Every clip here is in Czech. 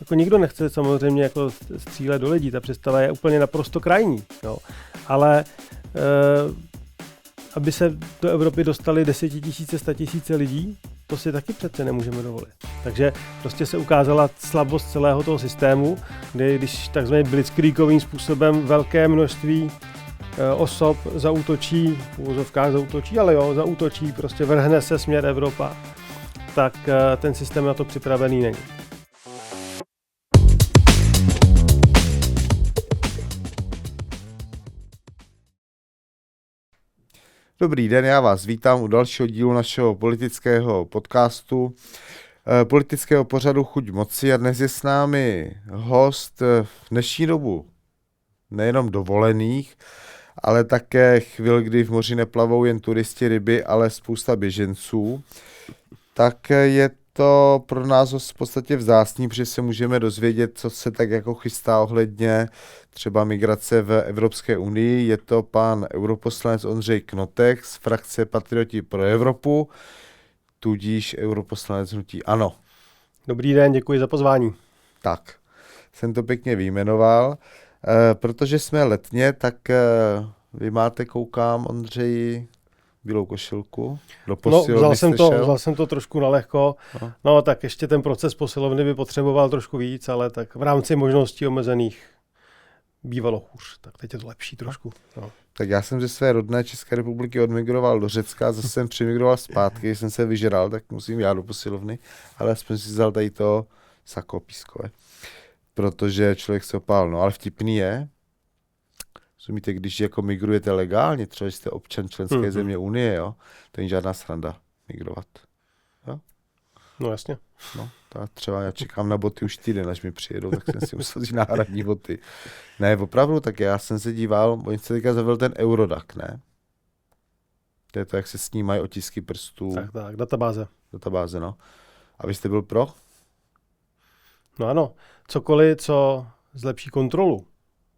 jako nikdo nechce samozřejmě jako střílet do lidí, ta představa je úplně naprosto krajní, jo. Ale aby se do Evropy dostali 10 000, 100 000 lidí, to si taky přece nemůžeme dovolit. Takže prostě se ukázala slabost celého toho systému, kdy když takzvaně blitzkriegovým způsobem velké množství osob zaútočí, v úvozovkách zaútočí, ale jo, zaútočí, prostě vrhne se směr Evropa, tak ten systém na to připravený není. Dobrý den, já vás vítám u dalšího dílu našeho politického podcastu, politického pořadu Chuť moci a dnes je s námi host v dnešní dobu nejenom dovolených, ale také chvíl, kdy v moři neplavou jen turisti, ryby, ale spousta běženců. Tak je to pro nás v podstatě vzácný, protože se můžeme dozvědět, co se tak jako chystá ohledně třeba migrace v Evropské unii. Je to pan europoslanec Ondřej Knotek z frakce Patrioti pro Evropu, tudíž europoslanec hnutí ANO. Dobrý den, děkuji za pozvání. Tak, jsem to pěkně vyjmenoval. Protože jsme letně, tak vy máte, koukám, Ondřeji, bílou košilku do posilovny. Vzal jsem to trošku nalehko. No tak ještě ten proces posilovny by potřeboval trošku víc, ale tak v rámci možností omezených bývalo hůř. Tak teď je to lepší trošku. No. Tak já jsem ze své rodné České republiky odmigroval do Řecka, zase jsem přimigroval zpátky, když jsem se vyžral, tak musím já do posilovny, ale aspoň si vzal tady to sako pískové. Protože člověk se opál. No ale vtipný je, rozumíte, když jako migrujete legálně, třeba jste občan členské země Unie, jo, to není žádná sranda migrovat. Jo? No jasně. No, tak třeba já čekám na boty už týden, až mi přijedou, tak jsem si musel říct náhradní boty. Ne, opravdu, tak já jsem se díval, oni se teďka zavedl ten Eurodac, ne? To je to, jak se snímají otisky prstů. Tak, databáze. Databáze, no. A vy jste byl pro? No ano, cokoliv, co zlepší kontrolu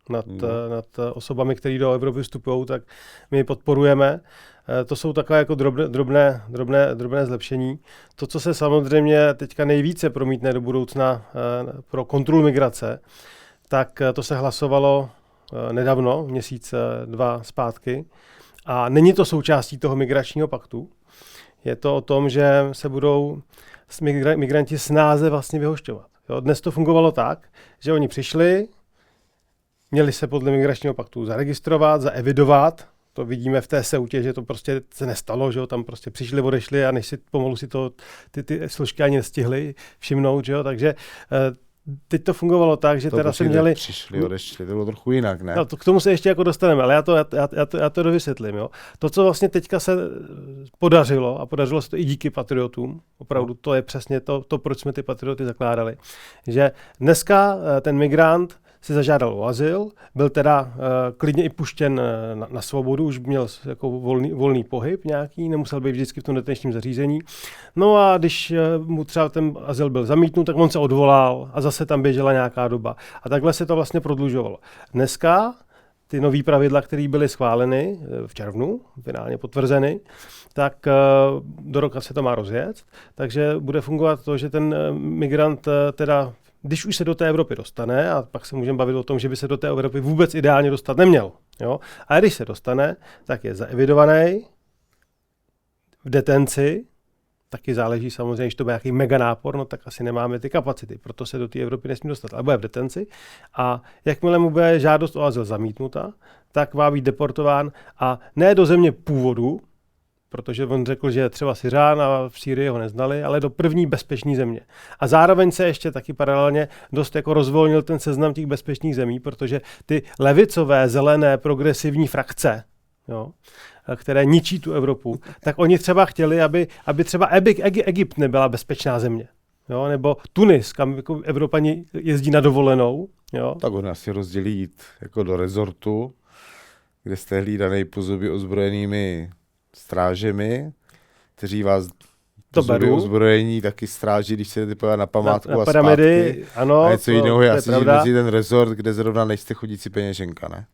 nad osobami, které do Evropy vstupují, tak my podporujeme. To jsou takové jako drobné zlepšení. To, co se samozřejmě teďka nejvíce promítne do budoucna pro kontrolu migrace, tak to se hlasovalo nedávno, měsíc, 2 zpátky. A není to součástí toho migračního paktu. Je to o tom, že se budou migranti snáze vlastně vyhošťovat. Jo, dnes to fungovalo tak, že oni přišli, měli se podle migračního paktu zaregistrovat, zaevidovat. To vidíme v té Seutě, že to prostě se nestalo, že jo, tam prostě přišli, odešli a než si pomalu si to ty složky ani nestihli všimnout, že jo, takže teď to fungovalo tak, že to teda se měli... Přišli, odešli, to bylo trochu jinak, ne? No, k tomu se ještě jako dostaneme, ale já to dovysvětlím, jo. To, co vlastně teďka se podařilo, a podařilo se to i díky patriotům, opravdu to je přesně to, proč jsme ty patrioty zakládali, že dneska ten migrant si zažádal o azyl, byl teda klidně i puštěn na svobodu, už měl jako volný pohyb nějaký, nemusel být vždycky v tom detenčním zařízení. No a když mu třeba ten azyl byl zamítnut, tak on se odvolal a zase tam běžela nějaká doba. A takhle se to vlastně prodlužovalo. Dneska ty nový pravidla, které byly schváleny v červnu, finálně potvrzeny, tak do roka se to má rozjet. Takže bude fungovat to, že ten migrant teda když už se do té Evropy dostane, a pak se můžeme bavit o tom, že by se do té Evropy vůbec ideálně dostat neměl. Jo? A když se dostane, tak je zaevidovaný v detenci, taky záleží samozřejmě, když to bude nějaký mega nápor, no tak asi nemáme ty kapacity, proto se do té Evropy nesmí dostat, ale bude v detenci. A jakmile mu bude žádost o azyl zamítnuta, tak má být deportován a ne do země původu, protože on řekl, že je třeba Syřán a v Sýrii ho neznali, ale do první bezpečné země. A zároveň se ještě taky paralelně dost jako rozvolnil ten seznam těch bezpečných zemí, protože ty levicové, zelené, progresivní frakce, jo, které ničí tu Evropu, tak oni třeba chtěli, aby třeba Egypt nebyla bezpečná země. Jo, nebo Tunis, kam jako Evropani jezdí na dovolenou. Jo. Tak on asi rozdělí jít jako do rezortu, kde jste hlídaný po zuby ozbrojenými strážemi, kteří vás ozbrojení taky stráží, když se jdete podívat na památku a pyramidy, zpátky. Ano, a něco jiného je asi mezi ten rezort, kde zrovna nejste chodící peněženka, ne?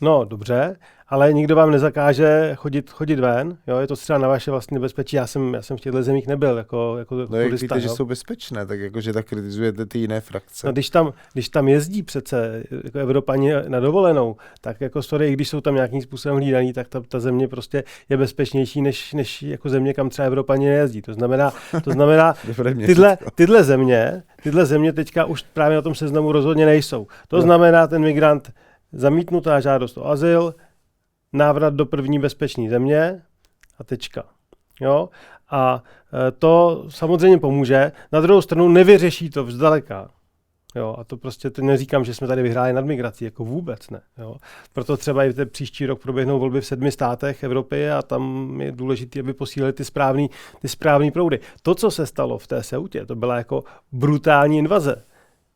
No, dobře, ale nikdo vám nezakáže chodit ven, jo, je to třeba na vaše vlastní nebezpečí. Já jsem v těchto zemích nebyl jako No jak turista, víte, že jo. jsou bezpečné, tak jakože tak kritizujete ty jiné frakce. No, když tam jezdí přece jako Evropani na dovolenou, tak jako sorry, i když jsou tam nějakým způsobem hlídaný, tak ta země prostě je bezpečnější než jako země, kam třeba Evropani nejezdí. To znamená tyhle země teďka už právě na tom seznamu rozhodně nejsou. To znamená, ten migrant zamítnutá žádost o azyl, návrat do první bezpečné země a tečka. Jo? A to samozřejmě pomůže. Na druhou stranu nevyřeší to vzdaleka. Jo, a to prostě to neříkám, že jsme tady vyhráli nad migrací, jako vůbec ne. Jo. Proto třeba i ten příští rok proběhnou volby v 7 státech Evropy a tam je důležité, aby posílili ty správný proudy. To, co se stalo v té Ceutě, to byla jako brutální invaze.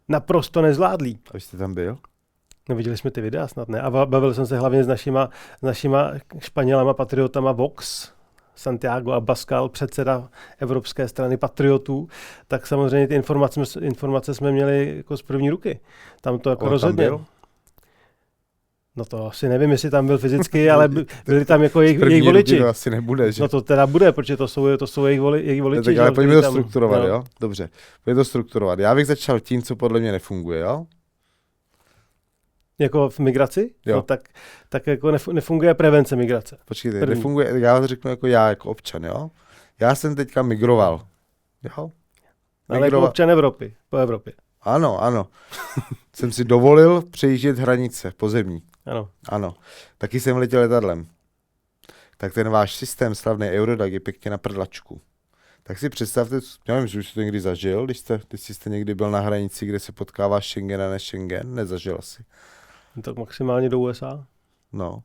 Naprosto nezvládlý. A vy jste tam byl? No, viděli jsme ty videa snad, ne? A bavil jsem se hlavně s našima Španělama, patriotama Vox, Santiago Abascal, předseda Evropské strany patriotů, tak samozřejmě ty informace jsme měli jako z první ruky. Tam to jako rozhodně. No to asi nevím, jestli tam byl fyzicky, ale byli tam jako jejich voliči. To asi nebude, že? No to teda bude, protože to jsou jejich voliči. Tak ale pojďme to strukturovat, jo? Dobře, pojďme to strukturovat. Já bych začal tím, co podle mě nefunguje, jo? Jako v migraci? Jo. No, tak jako nefunguje prevence migrace. Počkejte, nefunguje, já to řeknu jako občan, jo? Já jsem teďka migroval, jo? Ale jako občan Evropy, po Evropě. Ano. Jsem si dovolil přejíždět hranice pozemní. Ano. Taky jsem letěl letadlem. Tak ten váš systém slavný Eurodac je pěkně na prdlačku. Tak si představte, nevím, že už jste někdy zažil, když jste někdy byl na hranici, kde se potkává Schengen a ne Schengen, nezažil asi. Tak maximálně do USA. No.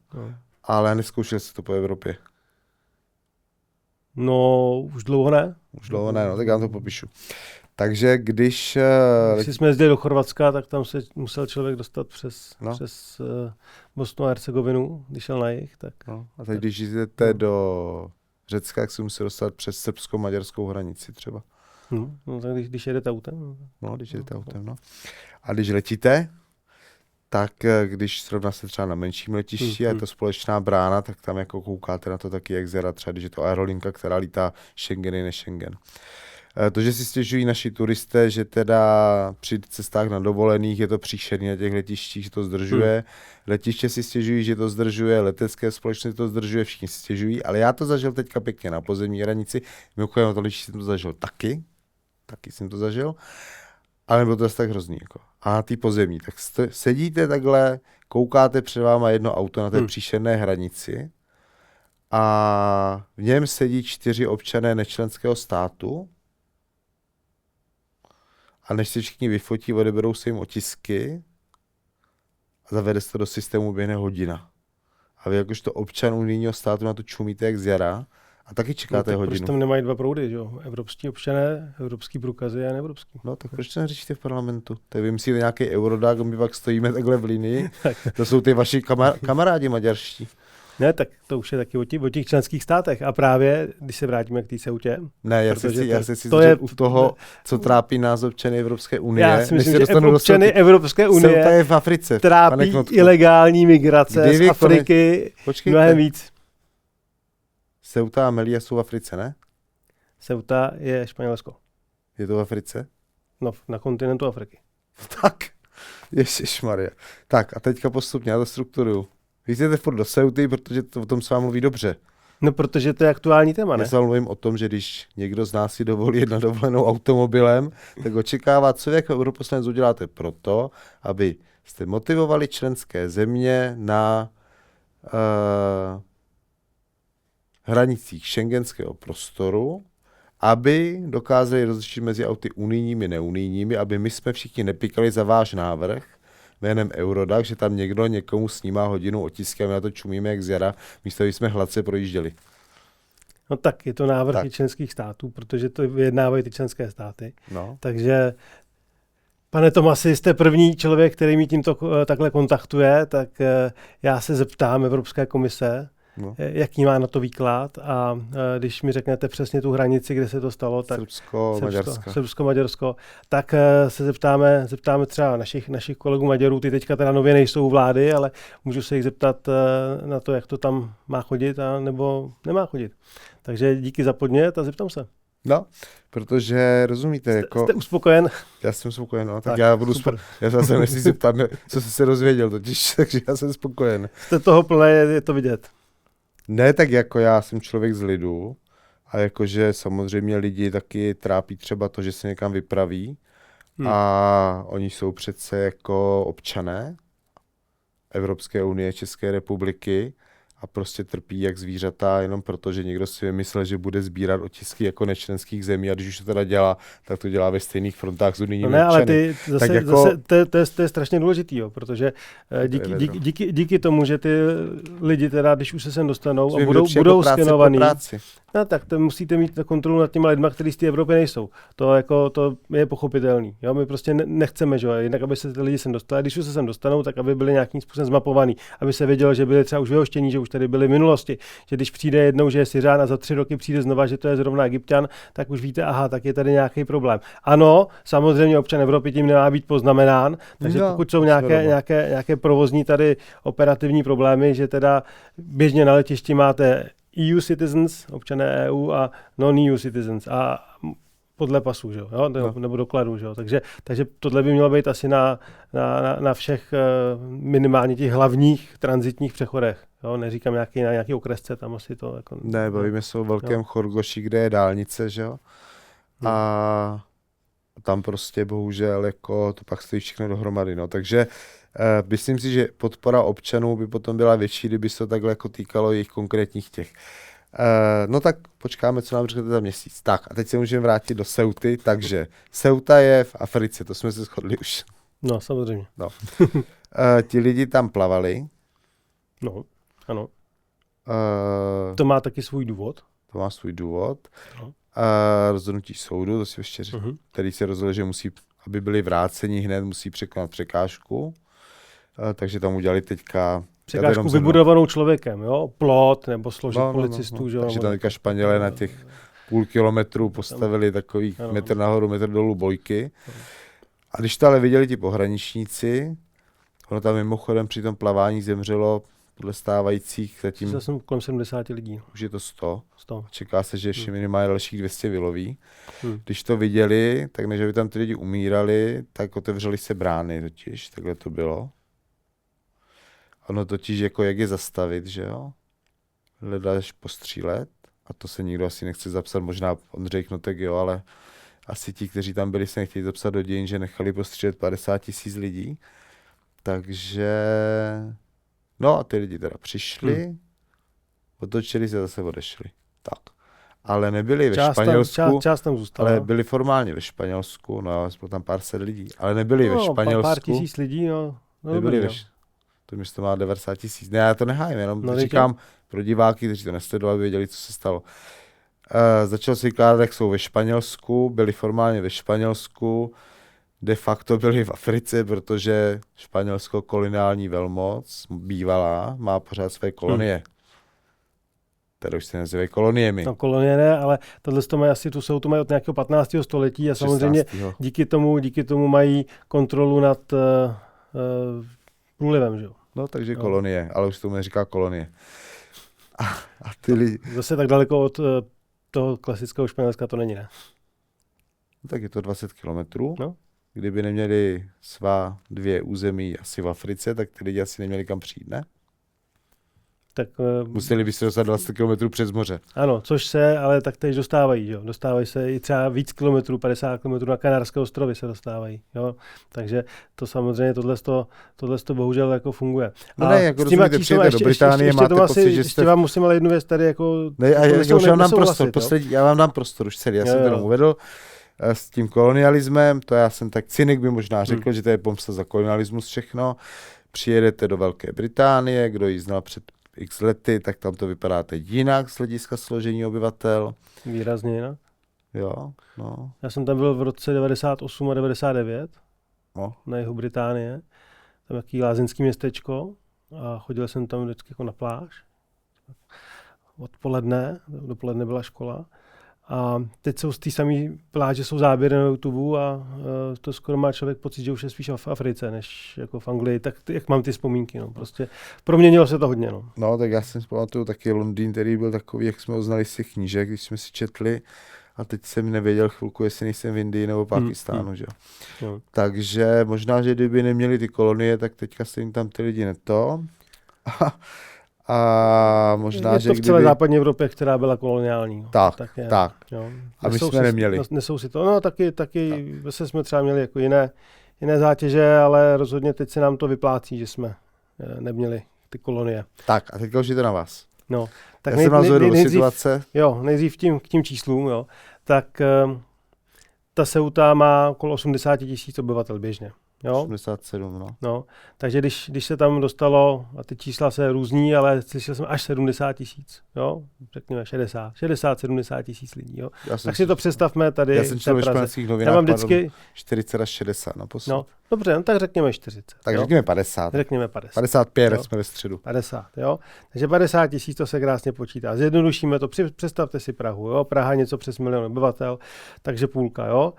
Ale neskoušel jsi to po Evropě. No, už dlouho ne, no, tak já vám to popíšu. Takže když jsme jezdili do Chorvatska, tak tam se musel člověk dostat přes Bosnu a Hercegovinu, když šel na jih. Tak. No, a teď když jdete do Řecka, tak si musí dostat přes srbsko-maďarskou hranici třeba. No tak když jedete autem. Když jedete autem, no. A když letíte, tak když srovná se třeba na menším letišti a je to společná brána, tak tam jako koukáte na to taky jak zera, třeba když je to aerolinka, která lítá Schengeny než Schengen. To, že si stěžují naši turisté, že teda při cestách na dovolených je to příšerný na těch letištích, že to zdržuje. Letiště si stěžují, že to zdržuje, letecké společnosti to zdržuje, všichni si stěžují, ale já to zažil teďka pěkně na pozemní hranici. Mimochodem na to letiště jsem to zažil taky jsem to zažil, ale nebylo to zase tak hrozný. Jako. A na té pozemní, tak sedíte takhle, koukáte před váma jedno auto na té příšerné hranici a v něm sedí 4 občané nečlenského státu. A než si všichni vyfotí, odeberou se jim otisky a zavede se to do systému běhne hodina. A vy jakožto občan unijního státu na to čumíte jak z jara a taky čekáte hodinu. Proč tam nemají 2 proudy, jo? Evropští občané, evropský průkazy a neevropský. No tak proč to neřešíte v parlamentu? Tak vymyslíte nějaký Eurodac, my pak stojíme takhle v linii. To jsou ty vaši kamarádi maďarští. Ne, tak to už je taky o těch členských státech. A právě, když se vrátíme k té Ceutě. Ne, já se si u toho, co trápí nás občany Evropské unie. Já si myslím, že občany Evropské unie Ceuta je v Africe, trápí ilegální migrace z Afriky mnohem víc. Ceuta a Melilla jsou v Africe, ne? Ceuta je Španělsko. Je to v Africe? No, na kontinentu Afriky. Tak, ježišmarja. Tak a teďka postupně, já to strukturuju. Vy jdete furt do Ceuty, protože o tom se vám mluví dobře. No, protože to je aktuální téma, ne? Já se vám mluvím o tom, že když někdo z nás si dovolí jet na dovolenou automobilem, tak očekává, co vy jako europoslanec uděláte proto, aby jste motivovali členské země na hranicích schengenského prostoru, aby dokázali rozlišit mezi auty unijními a neunijními, aby my jsme všichni nepikali za váš návrh jménem Eurodac, že tam někdo někomu snímá hodinu otisky a my na to čumíme jak z jara, místo aby jsme hladce projížděli. No tak, je to návrh členských států, protože to vyjednávají ty členské státy. No. Takže, pane Tomasi, jste první člověk, který mi tímto takhle kontaktuje, tak já se zeptám Evropské komise, jaký má na to výklad a když mi řeknete přesně tu hranici, kde se to stalo, tak Srbsko-Maďarsko, tak se zeptáme třeba našich kolegů Maďarů, ty teďka teda nově nejsou u vlády, ale můžu se jich zeptat na to, jak to tam má chodit a nebo nemá chodit. Takže díky za podnět a zeptám se. No, protože rozumíte, Jste uspokojen? Já jsem spokojen, no, tak já budu já se nechci zeptat, co jsi se dozvěděl totiž, takže já jsem spokojen. Jste toho plné, je to vidět. Ne, tak jako já jsem člověk z lidu a jakože samozřejmě lidi taky trápí třeba to, že se někam vypraví a oni jsou přece jako občané Evropské unie, České republiky a prostě trpí jak zvířata jenom proto, že někdo si myslel, že bude sbírat otisky jako nečlenských zemí a když už to teda dělá, tak to dělá ve stejných frontách s unijními občany. Ale ty zase to je strašně důležitý, jo, protože díky tomu, že ty lidi teda, když už se sem dostanou a budou skenovaný, no, tak to musíte mít kontrolu nad těma lidma, kteří z té Evropy nejsou. To je pochopitelný. Jo? My prostě nechceme, že jinak, aby se ty lidi sem dostali. Když už se sem dostanou, tak aby byli nějakým způsobem zmapovaný, aby se vědělo, že byli třeba už vyhoštění, že už tady byli v minulosti, že když přijde jednou, že je Syřán a za 3 roky přijde znova, že to je zrovna Egypťan, tak už víte, aha, tak je tady nějaký problém. Ano, samozřejmě občan Evropy tím nemá být poznamenán, takže pokud jsou nějaké provozní tady operativní problémy, že teda běžně na letišti máte EU citizens, občané EU a non-EU citizens a podle pasu, že jo? Nebo dokladů, že jo? Takže tohle by mělo být asi na všech minimálně těch hlavních tranzitních přechodech. Jo? Neříkám na nějaký okresce, tam asi to jako... Ne, bavíme se o velkém Chorgoši, kde je dálnice, že jo? A tam prostě bohužel jako to pak stojí všechno dohromady, no. Takže myslím si, že podpora občanů by potom byla větší, kdyby se to takhle jako týkalo jejich konkrétních těch. No tak počkáme, co nám řeknete za měsíc. Tak a teď se můžeme vrátit do Ceuty, takže Ceuta je v Africe, to jsme se shodli už. No, samozřejmě. No. Ti lidi tam plavali. No, ano. To má taky svůj důvod. To má svůj důvod. No. Rozhodnutí soudu, to si ještě který se rozhodl, že musí, aby byli vráceni hned, musí překonat překážku. Takže tam udělali teďka... Překážku vybudovanou člověkem, jo? Plot nebo složek policistů. Že? Takže tam teďka Španělé na těch půl kilometru postavili takový metr nahoru, metr dolů bojky. A když to ale viděli ti pohraničníci, ono tam mimochodem při tom plavání zemřelo podle stávajících zatím... Já jsem kolem 70 lidí. Už je to 100. Čeká se, že ještě minimálně dalších 200 vyloví. Když to viděli, tak než by tam ty lidi umírali, tak otevřeli se brány totiž, takhle to bylo. Ono totiž jako jak je zastavit, že jo? Hledáš postřílet a to se nikdo asi nechce zapsat, možná Ondřej Knotek, jo, ale asi ti, kteří tam byli, se nechtěli zapsat do dějin, že nechali postřílet 50 000 lidí. Takže... No a ty lidi teda přišli, otočili se a zase odešli. Tak. Ale nebyli ve Španělsku, část tam zůstala. Ale byli formálně ve Španělsku, no bylo tam pár set lidí, ale nebyli ve Španělsku. Pár tisíc lidí, no. Nebyli to město má 90 000. Ne, já to nehájím, jenom říkám pro diváky, kteří to nesledovali, aby věděli, co se stalo. Začal se vykládat, jak jsou ve Španělsku, byli formálně ve Španělsku, de facto byli v Africe, protože Španělsko koloniální velmoc, bývalá, má pořád své kolonie. Které už se nazývají koloniemi. No kolonie ne, ale tohle to mají asi, tu Ceutu mají od nějakého 15. století a samozřejmě díky tomu mají kontrolu nad průlivem, že jo. No takže kolonie, ale už tomu neříká kolonie. A ty lidi... Zase tak daleko od toho klasického Španělska to není, ne? No, tak je to 20 kilometrů. No. Kdyby neměli svá 2 území asi v Africe, tak ty lidi asi neměli kam přijít, ne? Tak, museli by se dostat 20 kilometrů přes moře. Ano, což se, ale tak teď dostávají, jo. Dostávají se i třeba víc kilometrů, 50 kilometrů na Kanárské ostrovy se dostávají, jo. Takže to samozřejmě tohle bohužel jako funguje. No ne, jako rozumíte, přijete do Británie, máte pocit, že jste... Ještě vám musím ale jednu věc tady jako... Ne, já už vám dám prostor, já vám dám prostor už celý, já jsem to jenom uvedl. S tím kolonialismem, to já jsem tak cynik by možná řekl, že to je pomsta za kolonialismus všechno. Přijedete do Velké Británie, kdo ji znal před x lety, tak tam to vypadá teď jinak z hlediska složení obyvatel. Výrazně jinak. Jo, no. Já jsem tam byl v roce 98 a 99 na jihu Británie. Tam jaký lázeňský městečko a chodil jsem tam vždycky jako na pláž. odpoledne, dopoledne byla škola. A teď jsou z té samé pláže jsou záběry na YouTube a to skoro má člověk pocit, že už je spíš v Africe, než jako v Anglii. Tak jak mám ty vzpomínky, no. Prostě proměnilo se to hodně, no. No, tak já jsem si pamatuju taky Londýn, který byl takový, jak jsme ho znali z těch knížek, když jsme si četli. A teď jsem nevěděl chvilku, jestli nejsem v Indii nebo Pákistánu, že jo. Takže možná, že kdyby neměli ty kolonie, tak teďka se jim tam ty lidi neto. A možná, že to v celé západní Evropě, která byla koloniální. Tak. Jo. A my jsme neměli. Nesou si to. No taky zase jsme třeba měli jako jiné zátěže, ale rozhodně teď se nám to vyplácí, že jsme neměli ty kolonie. Tak a teďka už je to na vás. No, tak já jsem vás vedl do situace. Jo, nejdřív k tím číslům, jo. Tak ta Ceuta má okolo 80 000 obyvatel běžně. Jo? 87, no. No, takže když se tam dostalo, a ty čísla se různí, ale slyšel jsem až 70 000, jo, řekněme 70 000 lidí, jo. Tak si to představme tady. Já jsem četl ve španělských novinách, mám vždycky 40 až 60 naposled. No, dobře, no, tak řekněme 40. Tak řekněme 50. Řekněme 50. 55, jo? Jsme ve středu. 50, jo. Takže 50 000 to se krásně počítá. Zjednodušíme to, představte si Prahu, jo. Praha něco přes 1 milion obyvatel, takže půlka, jo.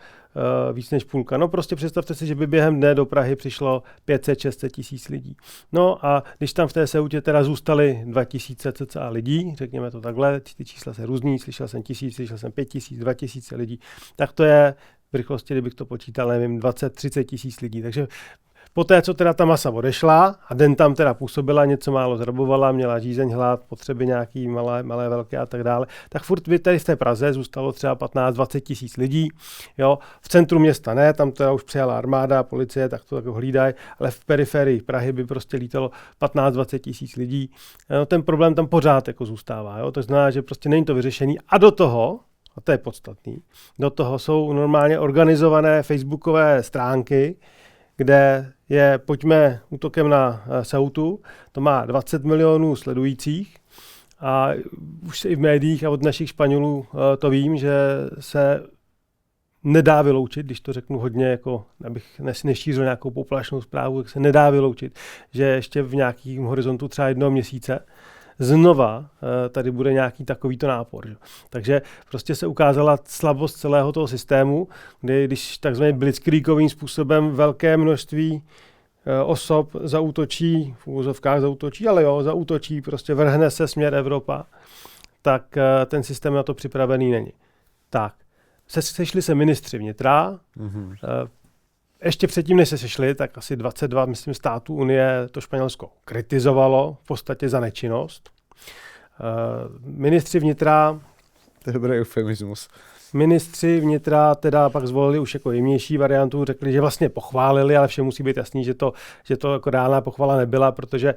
Víc než půlka. No prostě představte si, že by během dne do Prahy přišlo 500-600 tisíc lidí. No a když tam v té Ceutě teda zůstali 2000 cca lidí, řekněme to takhle, ty čísla se různí, slyšel jsem 1000, slyšel jsem 5000, 2000 lidí, tak to je v rychlosti, kdybych to počítal, nevím, 20-30 tisíc lidí. Takže poté, co teda ta masa odešla a den tam teda působila, něco málo zrabovala, měla žízeň, hlad, potřeby nějaký malé, velké a tak dále, tak furt by tady v té Praze zůstalo třeba 15-20 tisíc lidí. Jo. V centru města ne, tam teda už přijala armáda, policie, tak to jako hlídají, ale v periferii Prahy by prostě lítalo 15-20 tisíc lidí. No, ten problém tam pořád jako zůstává. Jo. To znamená, že prostě není to vyřešený. A do toho, a to je podstatný, do toho jsou normálně organizované facebookové stránky, kde je pojďme útokem na Ceutu, to má 20 milionů sledujících a už se i v médiích a od našich Španělů to vím, že se nedá vyloučit, když to řeknu hodně, jako abych nešířil nějakou populačnou zprávu, tak se nedá vyloučit, že ještě v nějakém horizontu třeba 1 měsíce znova tady bude nějaký takovýto nápor. Že? Takže prostě se ukázala slabost celého toho systému, kdy když takzvaně blitzkriegovým způsobem velké množství osob zaútočí, v úvozovkách zaútočí, ale jo, zaútočí, prostě vrhne se směr Evropa, tak ten systém na to připravený není. Tak, sešli se ministři vnitra, ještě předtím, než se sešli, tak asi 22, myslím, států Unie to Španělsko kritizovalo v podstatě za nečinnost. Ministři vnitra... To je dobrý eufemismus. Ministři vnitra teda pak zvolili už jako jemnější variantu, řekli, že vlastně pochválili, ale všem musí být jasný, že to jako reálná pochvala nebyla, protože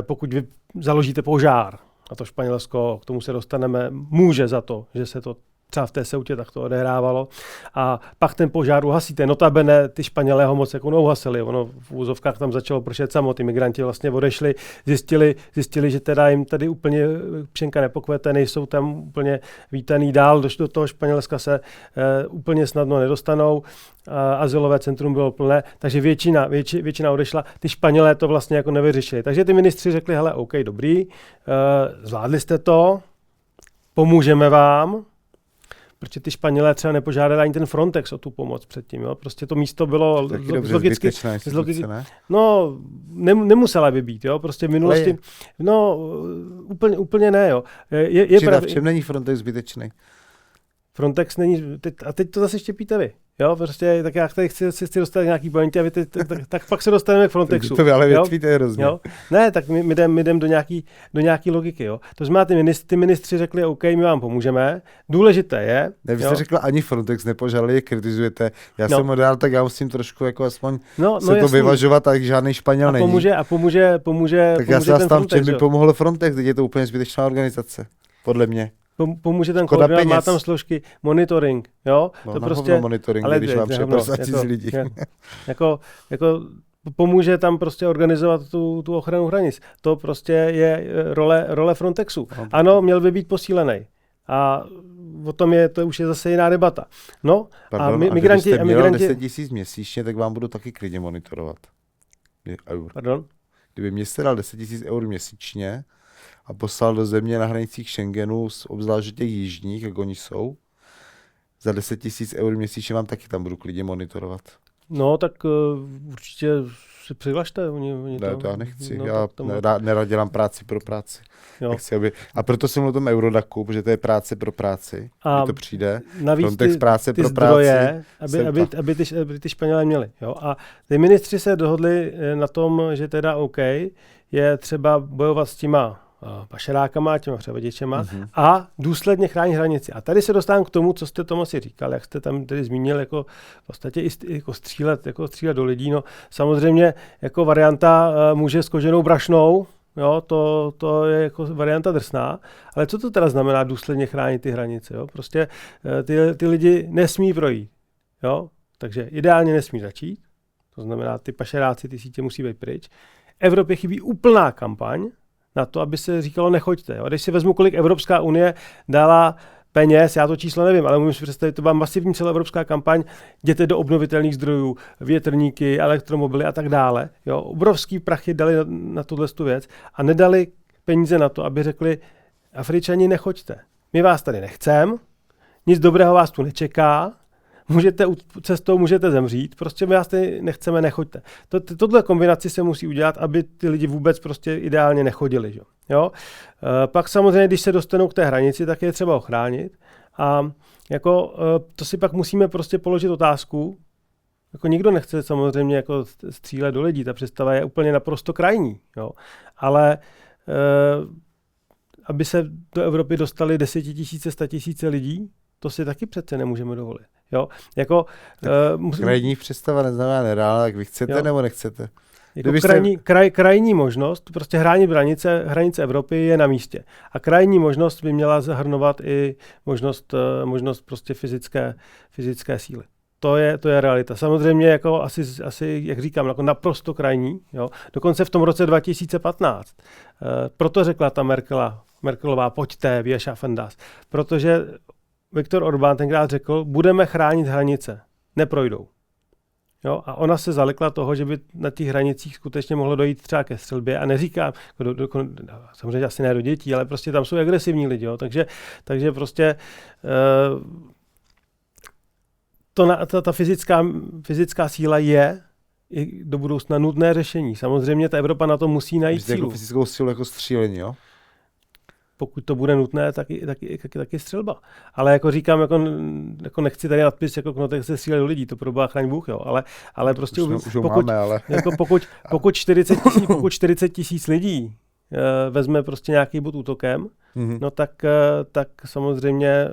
pokud vy založíte požár, a to Španělsko, k tomu se dostaneme, může za to, že se to třeba v té Ceutě tak to odehrávalo. A pak ten požár uhasíte. Notabene ty Španělé ho moc jako neuhasili. Ono v úzovkách tam začalo pršet samo. Ty migranti vlastně odešli, zjistili, že teda jim tady úplně pšenka nepokvete, nejsou tam úplně vítaný dál. Do toho Španělska se úplně snadno nedostanou. Azylové centrum bylo plné, takže většina odešla. Ty Španělé to vlastně jako nevyřešili. Takže ty ministři řekli, hele, OK, dobrý, zvládli jste to, pomůžeme vám, protože ty Španělé třeba nepožádali ani ten Frontex o tu pomoc předtím. Jo? Prostě to místo bylo logicky. No, nemusela by být, jo? Prostě v minulosti. No, úplně ne, jo. V čem není Frontex zbytečný? Frontex není, a teď to zase štěpíte vy. Jo, prostě tak já tady chci dostat nějaký pointy a vy tak pak se dostaneme k Frontexu. To vy ale větvíte hrozně. Jo? Ne, tak my jdem do nějaký logiky. Jo? To znamená, ty ministři řekli, OK, my vám pomůžeme. Důležité je... Ne, vy jste řekla, ani Frontex nepožádali, je kritizujete. Já jsem moderál, tak já musím trošku jako aspoň to vyvažovat, tak žádný Španěl není. Pomůže tak já se zastávám, čem by pomohl Frontex, teď je to úplně zbytečná organizace, podle mě. Pomůže ten koordinát, má tam složky monitoring, jo? No, to prostě monitoring, ale když vám 50 000 lidí. Jako pomůže tam prostě organizovat tu ochranu hranic. To prostě je role Frontexu. Ano, měl by být posílený. A o tom to už je zase jiná debata. No, pardon, a migranti... A měl 10 000 měsíčně, tak vám budu taky klidně monitorovat. Eur. Pardon? Kdyby mě jste dal 10 000 eur měsíčně, a poslal do země na hranicích Schengenu, obzvlášť těch jižních, jak oni jsou. Za 10 000 eur měsíčně vám taky tam budu klidně monitorovat. No, tak určitě si přihlašte. Ne, to já nechci. No, já nerad dělám práci pro práci. Nechci, a proto jsem o tom Eurodacu, protože to je práce pro práci. A to přijde. Navíc Frontex práce ty pro zdroje, práci. aby ty Španělé měli. Jo? A ty ministři se dohodli na tom, že teda OK, je třeba bojovat s těma pašerákama, těma převaděčema a důsledně chránit hranici. A tady se dostávám k tomu, co jste Tomasi říkal, jak jste tam tedy zmínil, jako v podstatě jako střílet do lidí. No, samozřejmě jako varianta muže s koženou brašnou, jo, to je jako varianta drsná, ale co to teda znamená důsledně chránit ty hranice? Jo? Prostě ty lidi nesmí projít. Jo? Takže ideálně nesmí začít, to znamená, ty pašeráci, ty sítě musí být pryč. Evropě chybí úplná kampaň na to, aby se říkalo nechoďte. Jo? Když si vezmu, kolik Evropská unie dala peněz, já to číslo nevím, ale můžu si představit, to byla masivní celoevropská kampaň, jděte do obnovitelných zdrojů, větrníky, elektromobily a tak dále. Jo? Obrovský prachy dali na tuhle věc a nedali peníze na to, aby řekli, Afričani, nechoďte. My vás tady nechcem, nic dobrého vás tu nečeká, cestou můžete zemřít, prostě my vás tady nechceme, nechoďte. Tohle kombinaci se musí udělat, aby ty lidi vůbec prostě ideálně nechodili. Jo? Pak samozřejmě, když se dostanou k té hranici, tak je třeba ochránit a jako, to si pak musíme prostě položit otázku, jako nikdo nechce samozřejmě jako střílet do lidí, ta představa je úplně naprosto krajní, jo? Ale aby se do Evropy dostali 10 000, 100 000 lidí, to si taky přece nemůžeme dovolit. Jo? Jako, krajní představa neznamená nereálná, tak vy chcete, jo, nebo nechcete? Jako krajní možnost, prostě hranice Evropy je na místě. A krajní možnost by měla zahrnovat i možnost prostě fyzické síly. To je realita. Samozřejmě jako asi jak říkám, jako naprosto krajní. Jo? Dokonce v tom roce 2015. Proto řekla ta Merkelová, pojďte, wir schaffen das. Protože Viktor Orbán tenkrát řekl, budeme chránit hranice, neprojdou. Jo? A ona se zalekla toho, že by na těch hranicích skutečně mohlo dojít třeba ke střelbě a neříkám, samozřejmě asi ne do dětí, ale prostě tam jsou agresivní lidi, jo? Takže prostě ta fyzická síla je i do budoucna nutné řešení. Samozřejmě ta Evropa na to musí najít sílu. Jako fyzickou sílu jako střílení, jo? Pokud to bude nutné, taky střelba. Ale jako říkám, jako nechci tady nadpis, jako Knotek se střílel do lidí, to pro boha chraň Bůh, jo. Ale prostě pokud 40 000 lidí vezme prostě nějaký bod útokem, no tak samozřejmě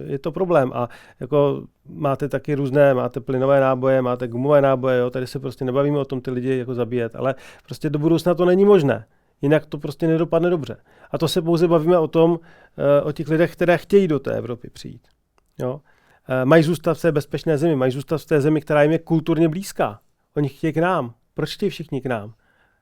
je to problém. A jako máte taky máte plynové náboje, máte gumové náboje, jo. Tady se prostě nebavíme o tom ty lidi jako zabíjet, ale prostě do budoucna to není možné. Jinak to prostě nedopadne dobře. A to se pouze bavíme o těch lidech, které chtějí do té Evropy přijít. Jo? Mají zůstat v té bezpečné zemi, mají zůstat v té zemi, která jim je kulturně blízká. Oni chtějí k nám. Proč chtějí všichni k nám?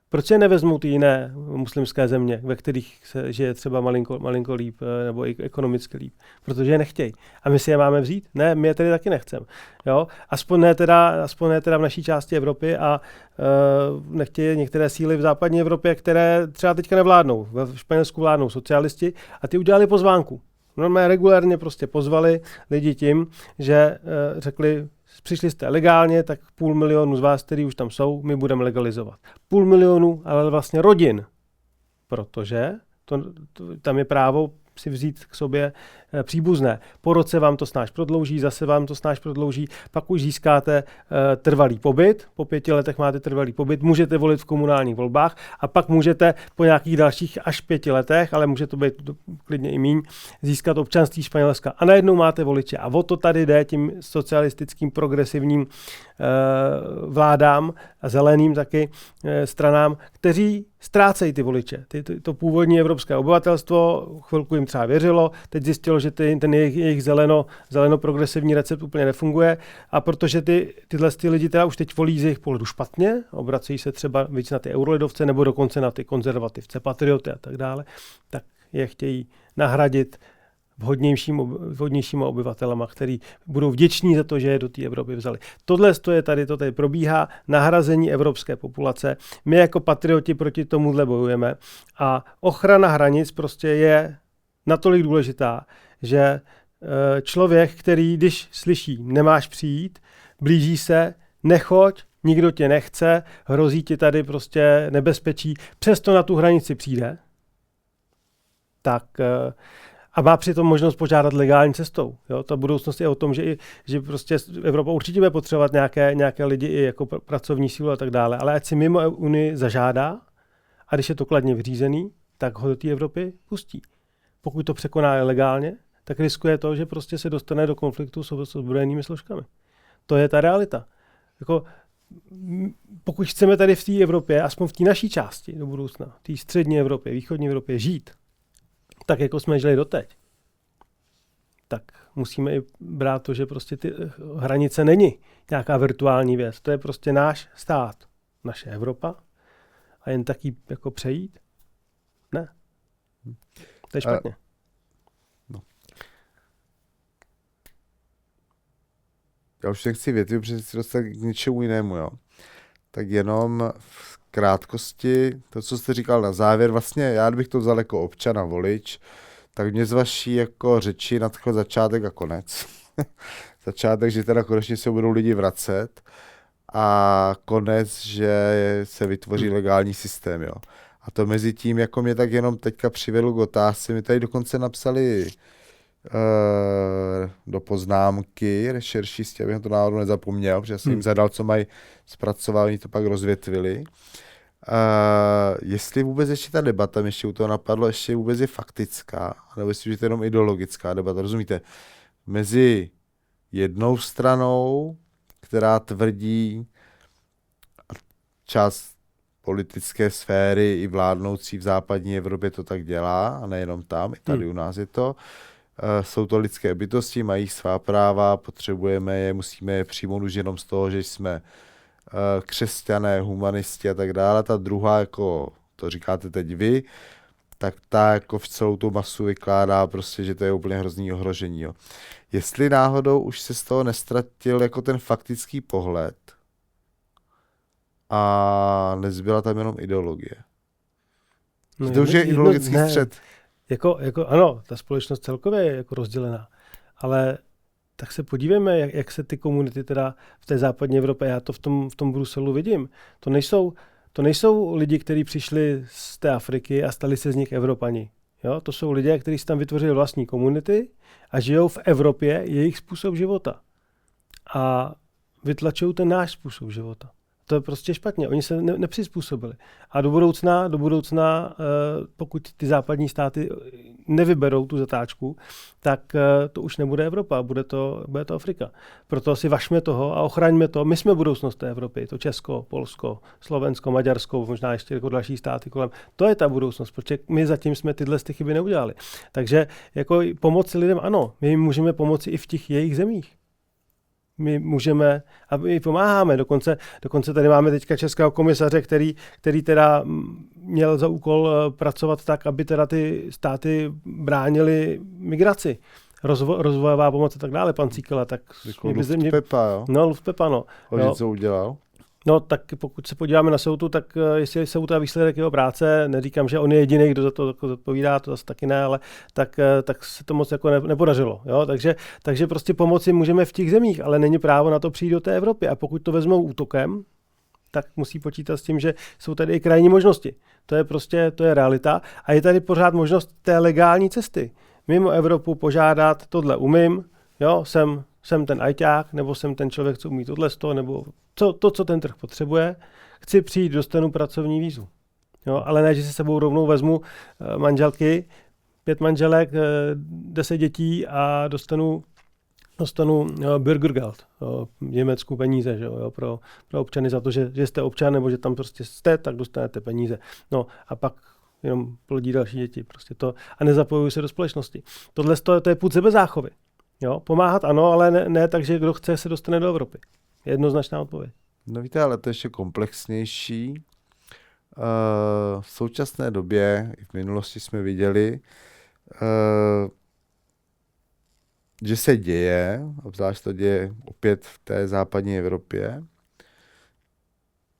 Proč je nevezmou ty jiné muslimské země, ve kterých se žije třeba malinko líp nebo i ekonomicky líp? Protože je nechtějí. A my si je máme vzít? Ne, my je tedy taky nechceme. Jo? Aspoň ne teda v naší části Evropy a nechtějí některé síly v západní Evropě, které třeba teďka nevládnou. Ve Španělsku vládnou socialisti a ty udělali pozvánku. Normálně regulérně prostě pozvali lidi tím, že řekli, přišli jste legálně, tak 500 000 z vás, kteří už tam jsou, my budeme legalizovat. 500 000, ale vlastně rodin, protože tam je právo si vzít k sobě příbuzné. Po roce vám to snáš prodlouží, zase vám to snáš prodlouží, pak už získáte trvalý pobyt, po 5 letech máte trvalý pobyt, můžete volit v komunálních volbách a pak můžete po nějakých dalších až 5 letech, ale může to být klidně i míň, získat občanství Španělska. A najednou máte voliče. A o to tady jde tím socialistickým progresivním vládám a zeleným taky stranám, kteří ztrácejí ty voliče. To původní evropské obyvatelstvo chvilku jim třeba věřilo, teď zjistilo, že ten jejich zeleno-progresivní recept úplně nefunguje a protože tyhle lidi teda už teď volí z jejich pohledu špatně, obracejí se třeba víc na ty eurolidovce nebo dokonce na ty konzervativce, patrioty a tak dále, tak je chtějí nahradit vhodnějšíma obyvatelama, který budou vděční za to, že je do té Evropy vzali. Tohle to tady probíhá, nahrazení evropské populace. My jako patrioti proti tomuhle bojujeme a ochrana hranic prostě je natolik důležitá, že člověk, který když slyší, nemáš přijít, blíží se, nechoď, nikdo tě nechce, hrozí ti tady prostě nebezpečí, přesto na tu hranici přijde, tak a má přitom možnost požádat legální cestou. Jo? Ta budoucnost je o tom, že prostě Evropa určitě bude potřebovat nějaké lidi i jako pracovní sílu a tak dále, ale ať si mimo Unii zažádá a když je to kladně vyřízený, tak ho do té Evropy pustí. Pokud to překoná legálně, tak riskuje to, že prostě se dostane do konfliktu s ozbrojenými složkami. To je ta realita. Jako, pokud chceme tady v té Evropě, aspoň v té naší části do budoucna, v té střední Evropě, východní Evropě žít, tak jako jsme žili doteď, tak musíme i brát to, že prostě ty hranice není nějaká virtuální věc. To je prostě náš stát, naše Evropa a jen taky jako přejít? Ne. To je špatně. Já už nechci věty, protože si dostat k něčemu jinému, jo. Tak jenom v krátkosti, to, co jste říkal na závěr, vlastně já bych to vzal jako občan a volič, tak mě z vaší jako řeči nadchl začátek a konec. Začátek, že teda konečně se budou lidi vracet a konec, že se vytvoří legální systém, jo. A to mezi tím, jako mě tak jenom teďka přivedlo k otázce, mi tady dokonce napsali do poznámky rešeršisti, abych to náhodou nezapomněl, protože jsem jim zadal, co mají zpracovat, oni to pak rozvětvili. Jestli vůbec ještě ta debata, mě ještě u toho napadlo, ještě vůbec je faktická, nebo jestli je to jenom ideologická debata, rozumíte? Mezi jednou stranou, která tvrdí část politické sféry i vládnoucí v západní Evropě to tak dělá, a nejenom tam, i tady u nás je to. Jsou to lidské bytosti, mají svá práva, potřebujeme je, musíme je přijmout už jenom z toho, že jsme křesťané, humanisti a tak dále. Ta druhá, jako to říkáte teď vy, tak ta jako v celou tu masu vykládá prostě, že to je úplně hrozný ohrožení. Jo. Jestli náhodou už se z toho nestratil jako ten faktický pohled a nezbyla tam jenom ideologie. No, to už je ideologický střed. Jako, ano, ta společnost celkově je jako rozdělená, ale tak se podívejme, jak se ty komunity teda v té západní Evropě, já to v tom Bruselu vidím, to nejsou lidi, kteří přišli z té Afriky a stali se z nich Evropani. Jo? To jsou lidé, kteří si tam vytvořili vlastní komunity a žijou v Evropě jejich způsob života. A vytlačují ten náš způsob života. To je prostě špatně. Oni se nepřizpůsobili. A do budoucna, pokud ty západní státy nevyberou tu zatáčku, tak to už nebude Evropa, bude to Afrika. Proto si važme toho a ochraňme to. My jsme budoucnost té Evropy. To Česko, Polsko, Slovensko, Maďarsko, možná ještě jako další státy kolem. To je ta budoucnost, protože my zatím jsme tyhle chyby neudělali. Takže jako pomoci lidem, ano, my jim můžeme pomoci i v těch jejich zemích. My můžeme a my pomáháme. Dokonce tady máme teďka českého komisaře, který teda měl za úkol pracovat tak, aby teda ty státy bránily migraci. Rozvojová pomoc a tak dále, pan Cíkela. Tak Luftpepa, jo? No, Luftpepa, no. Co udělal? No, tak pokud se podíváme na Soutu, tak jestli Souta je výsledek jeho práce, neříkám, že on je jediný, kdo za to odpovídá, to zase taky ne, ale tak se to moc jako nepodařilo. Jo? Takže prostě pomoci můžeme v těch zemích, ale není právo na to přijít do té Evropy. A pokud to vezmou útokem, tak musí počítat s tím, že jsou tady i krajní možnosti. To je realita. A je tady pořád možnost té legální cesty. Mimo Evropu požádat, tohle umím, jo, jsem ten ajťák, nebo jsem ten člověk, co umí tohle, nebo co ten trh potřebuje, chci přijít, dostanu pracovní vízu. Jo, ale ne, že si sebou rovnou vezmu manželky, 5 manželek, 10 dětí a dostanu Bürgergeld, v Německu peníze, že jo, pro občany za to, že jste občan, nebo že tam prostě jste, tak dostanete peníze. No a pak jenom plodí další děti. Prostě to, a nezapojují se do společnosti. Tohle to je pud sebezáchovy. Jo, pomáhat ano, ale ne tak, že kdo chce, se dostane do Evropy. Jednoznačná odpověď. No víte, ale to je ještě komplexnější. V současné době, i v minulosti jsme viděli, že se děje, obzvlášť to děje opět v té západní Evropě,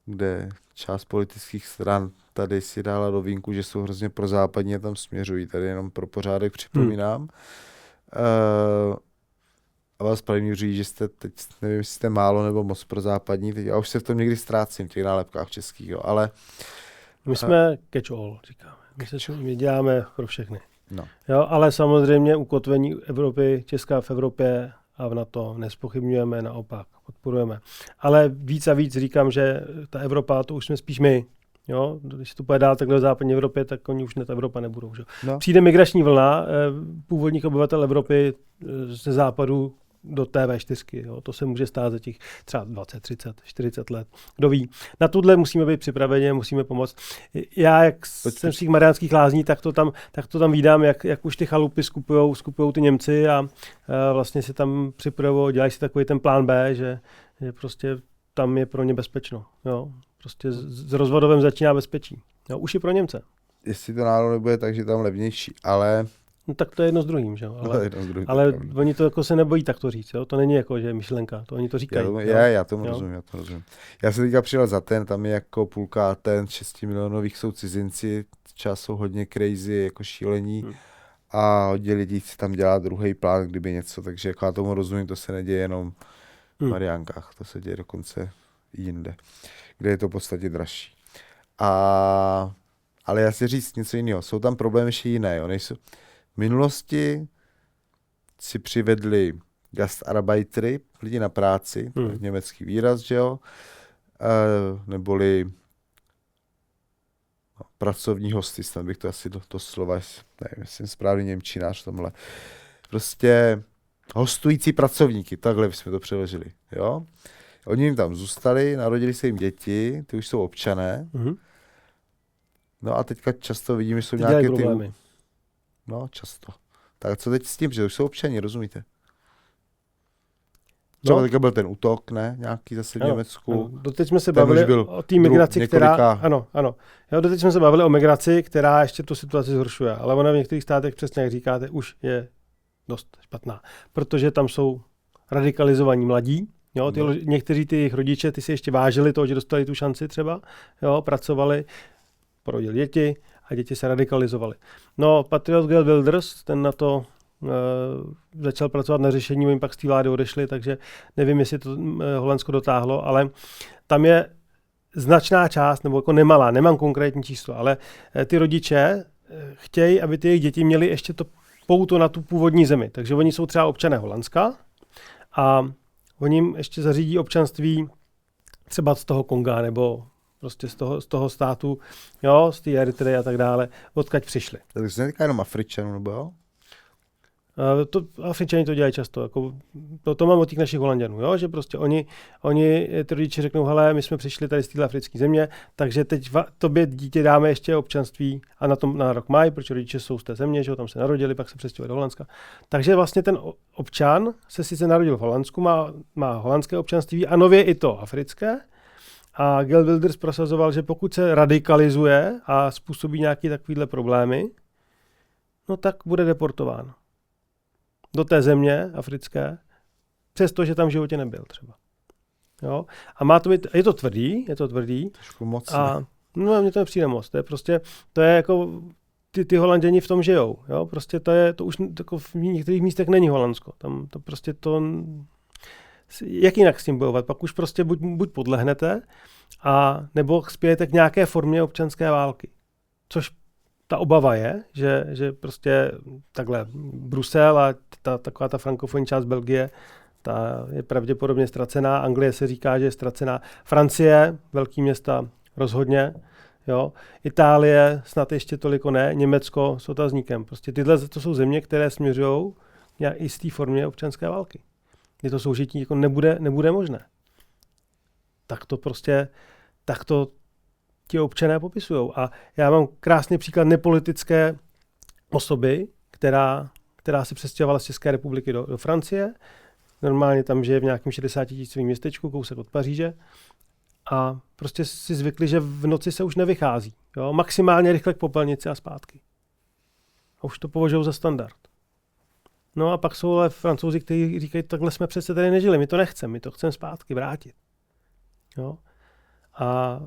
kde část politických stran tady si dala do vínku, že jsou hrozně prozápadní a tam směřují. Tady jenom pro pořádek připomínám. A vás pravím říct, že jste teď, nevím, jestli jste málo nebo moc prozápadní, teď já už se v tom někdy ztrácím, v těch nálepkách českých, jo, ale... My jsme catch all, říkáme. My děláme pro všechny. No. Jo, ale samozřejmě ukotvení Evropy, Česka v Evropě a v NATO nespochybňujeme, naopak podporujeme. Ale víc a víc říkám, že ta Evropa, to už jsme spíš my. Jo? Když to půjde dál takhle v západní Evropě, tak oni už ta Evropa nebudou. Že? No. Přijde migrační vlna původních obyvatel Evropy ze západu do té V4. Jo? To se může stát za těch třeba 20, 30, 40 let. Kdo ví. Na tohle musíme být připraveni, musíme pomoct. Já, jak jsem z těch Mariánských Lázní, tak to tam vídám, jak už ty chalupy skupujou ty Němci a vlastně si tam připravují, dělají si takový ten plán B, že prostě tam je pro ně bezpečno. Jo? Prostě s rozvodovem začíná bezpečí. Jo? Už i pro Němce. Jestli to náhodou nebude tak, že tam levnější, ale... No tak to je jedno z druhým, že jo? Ale oni to jako se nebojí tak to říct, jo? To není jako, že je myšlenka, to oni to říkají. Já tomu rozumím. Já jsem teďka přijel za ten, tam je jako půlka ten 6 milionových jsou cizinci, čas jsou hodně crazy, jako šílení a hodně lidí si tam dělá druhý plán, kdyby něco, takže jako já tomu rozumím, to se neděje jenom v Mariánkách, to se děje dokonce jinde, kde je to v podstatě dražší. Ale já si říct něco jiného, jsou tam problémy ještě jiné, jo? V minulosti si přivedli Gastarbeitery, lidi na práci, to je německý výraz, že jo, neboli pracovní hosty, snad bych to asi to slova, nevím, jsem správný němčinář v tomhle. Prostě hostující pracovníky, takhle bychom to přeložili, jo. Oni jim tam zůstali, narodili se jim děti, ty už jsou občané. No a teďka často vidíme, že jsou nějaké problémy. No, často. Tak co teď s tím, že už jsou občani, rozumíte? Třeba teďka byl ten útok, ne? Nějaký zase v Německu. Ano. Doteď jsme se bavili o té migraci, která... Ano. Jo, doteď jsme se bavili o migraci, která ještě tu situaci zhoršuje. Ale ona v některých státech, přesně jak říkáte, už je dost špatná. Protože tam jsou radikalizovaní mladí. Jo, někteří ty jejich rodiče, ty si ještě vážili toho, že dostali tu šanci třeba. Jo, pracovali, porodili děti a děti se radikalizovaly. No, Patriot Geert Wilders, ten na to začal pracovat na řešení, oni pak z té vlády odešli, takže nevím, jestli to Holandsko dotáhlo, ale tam je značná část, nebo jako nemalá, nemám konkrétní číslo, ale ty rodiče chtějí, aby ty jejich děti měly ještě to pouto na tu původní zemi. Takže oni jsou třeba občané Holandska a oni jim ještě zařídí občanství třeba z toho Konga nebo prostě z toho státu, jo, z té Eritreje a tak dále, odkud přišli. Tak se netýká jenom Afričanů, nebo jo? Afričani to dělají často, jako, to mám od těch našich Holanděnů, jo, že prostě oni ty rodiče řeknou, hele, my jsme přišli tady z téhle africké země, takže teď tobě dítě dáme ještě občanství a na tom nárok mají, protože rodiče jsou z té země, že jo, tam se narodili, pak se přestěhovali do Holandska. Takže vlastně ten občan se sice narodil v Holandsku, má holandské občanství a nově i to africké. A Geert Wilders prosazoval, že pokud se radikalizuje a způsobí nějaké takovéhle problémy, no tak bude deportován do té země africké, přestože tam v životě nebyl třeba. Jo? A má to být, je to tvrdý. Trošku moc. A no, mně to nepřijde moc. To je jako, ty Holanděni v tom žijou. Jo? Prostě to už jako v některých místech není Holandsko. Tam to prostě to... Jak jinak s tím bojovat? Pak už prostě buď podlehnete, a nebo spějete k nějaké formě občanské války. Což ta obava je, že prostě takhle Brusel a taková ta frankofonní část Belgie, ta je pravděpodobně ztracená. Anglie se říká, že je ztracená. Francie, velký města, rozhodně. Jo. Itálie snad ještě toliko ne. Německo s otazníkem. Prostě tyhle to jsou země, které směřují k jisté formě občanské války. Kdy to soužití jako nebude možné. Tak to ti občané popisují. A já mám krásný příklad nepolitické osoby, která se přestěhovala z České republiky do Francie. Normálně tam žije v nějakém 60 000 městečku, kousek od Paříže. A prostě si zvykli, že v noci se už nevychází. Jo? Maximálně rychle k popelnici a zpátky. A už to považují za standard. No a pak jsou ale Francouzi, kteří říkají, takhle jsme přece tady nežili, my to nechceme, my to chceme zpátky vrátit. Jo? A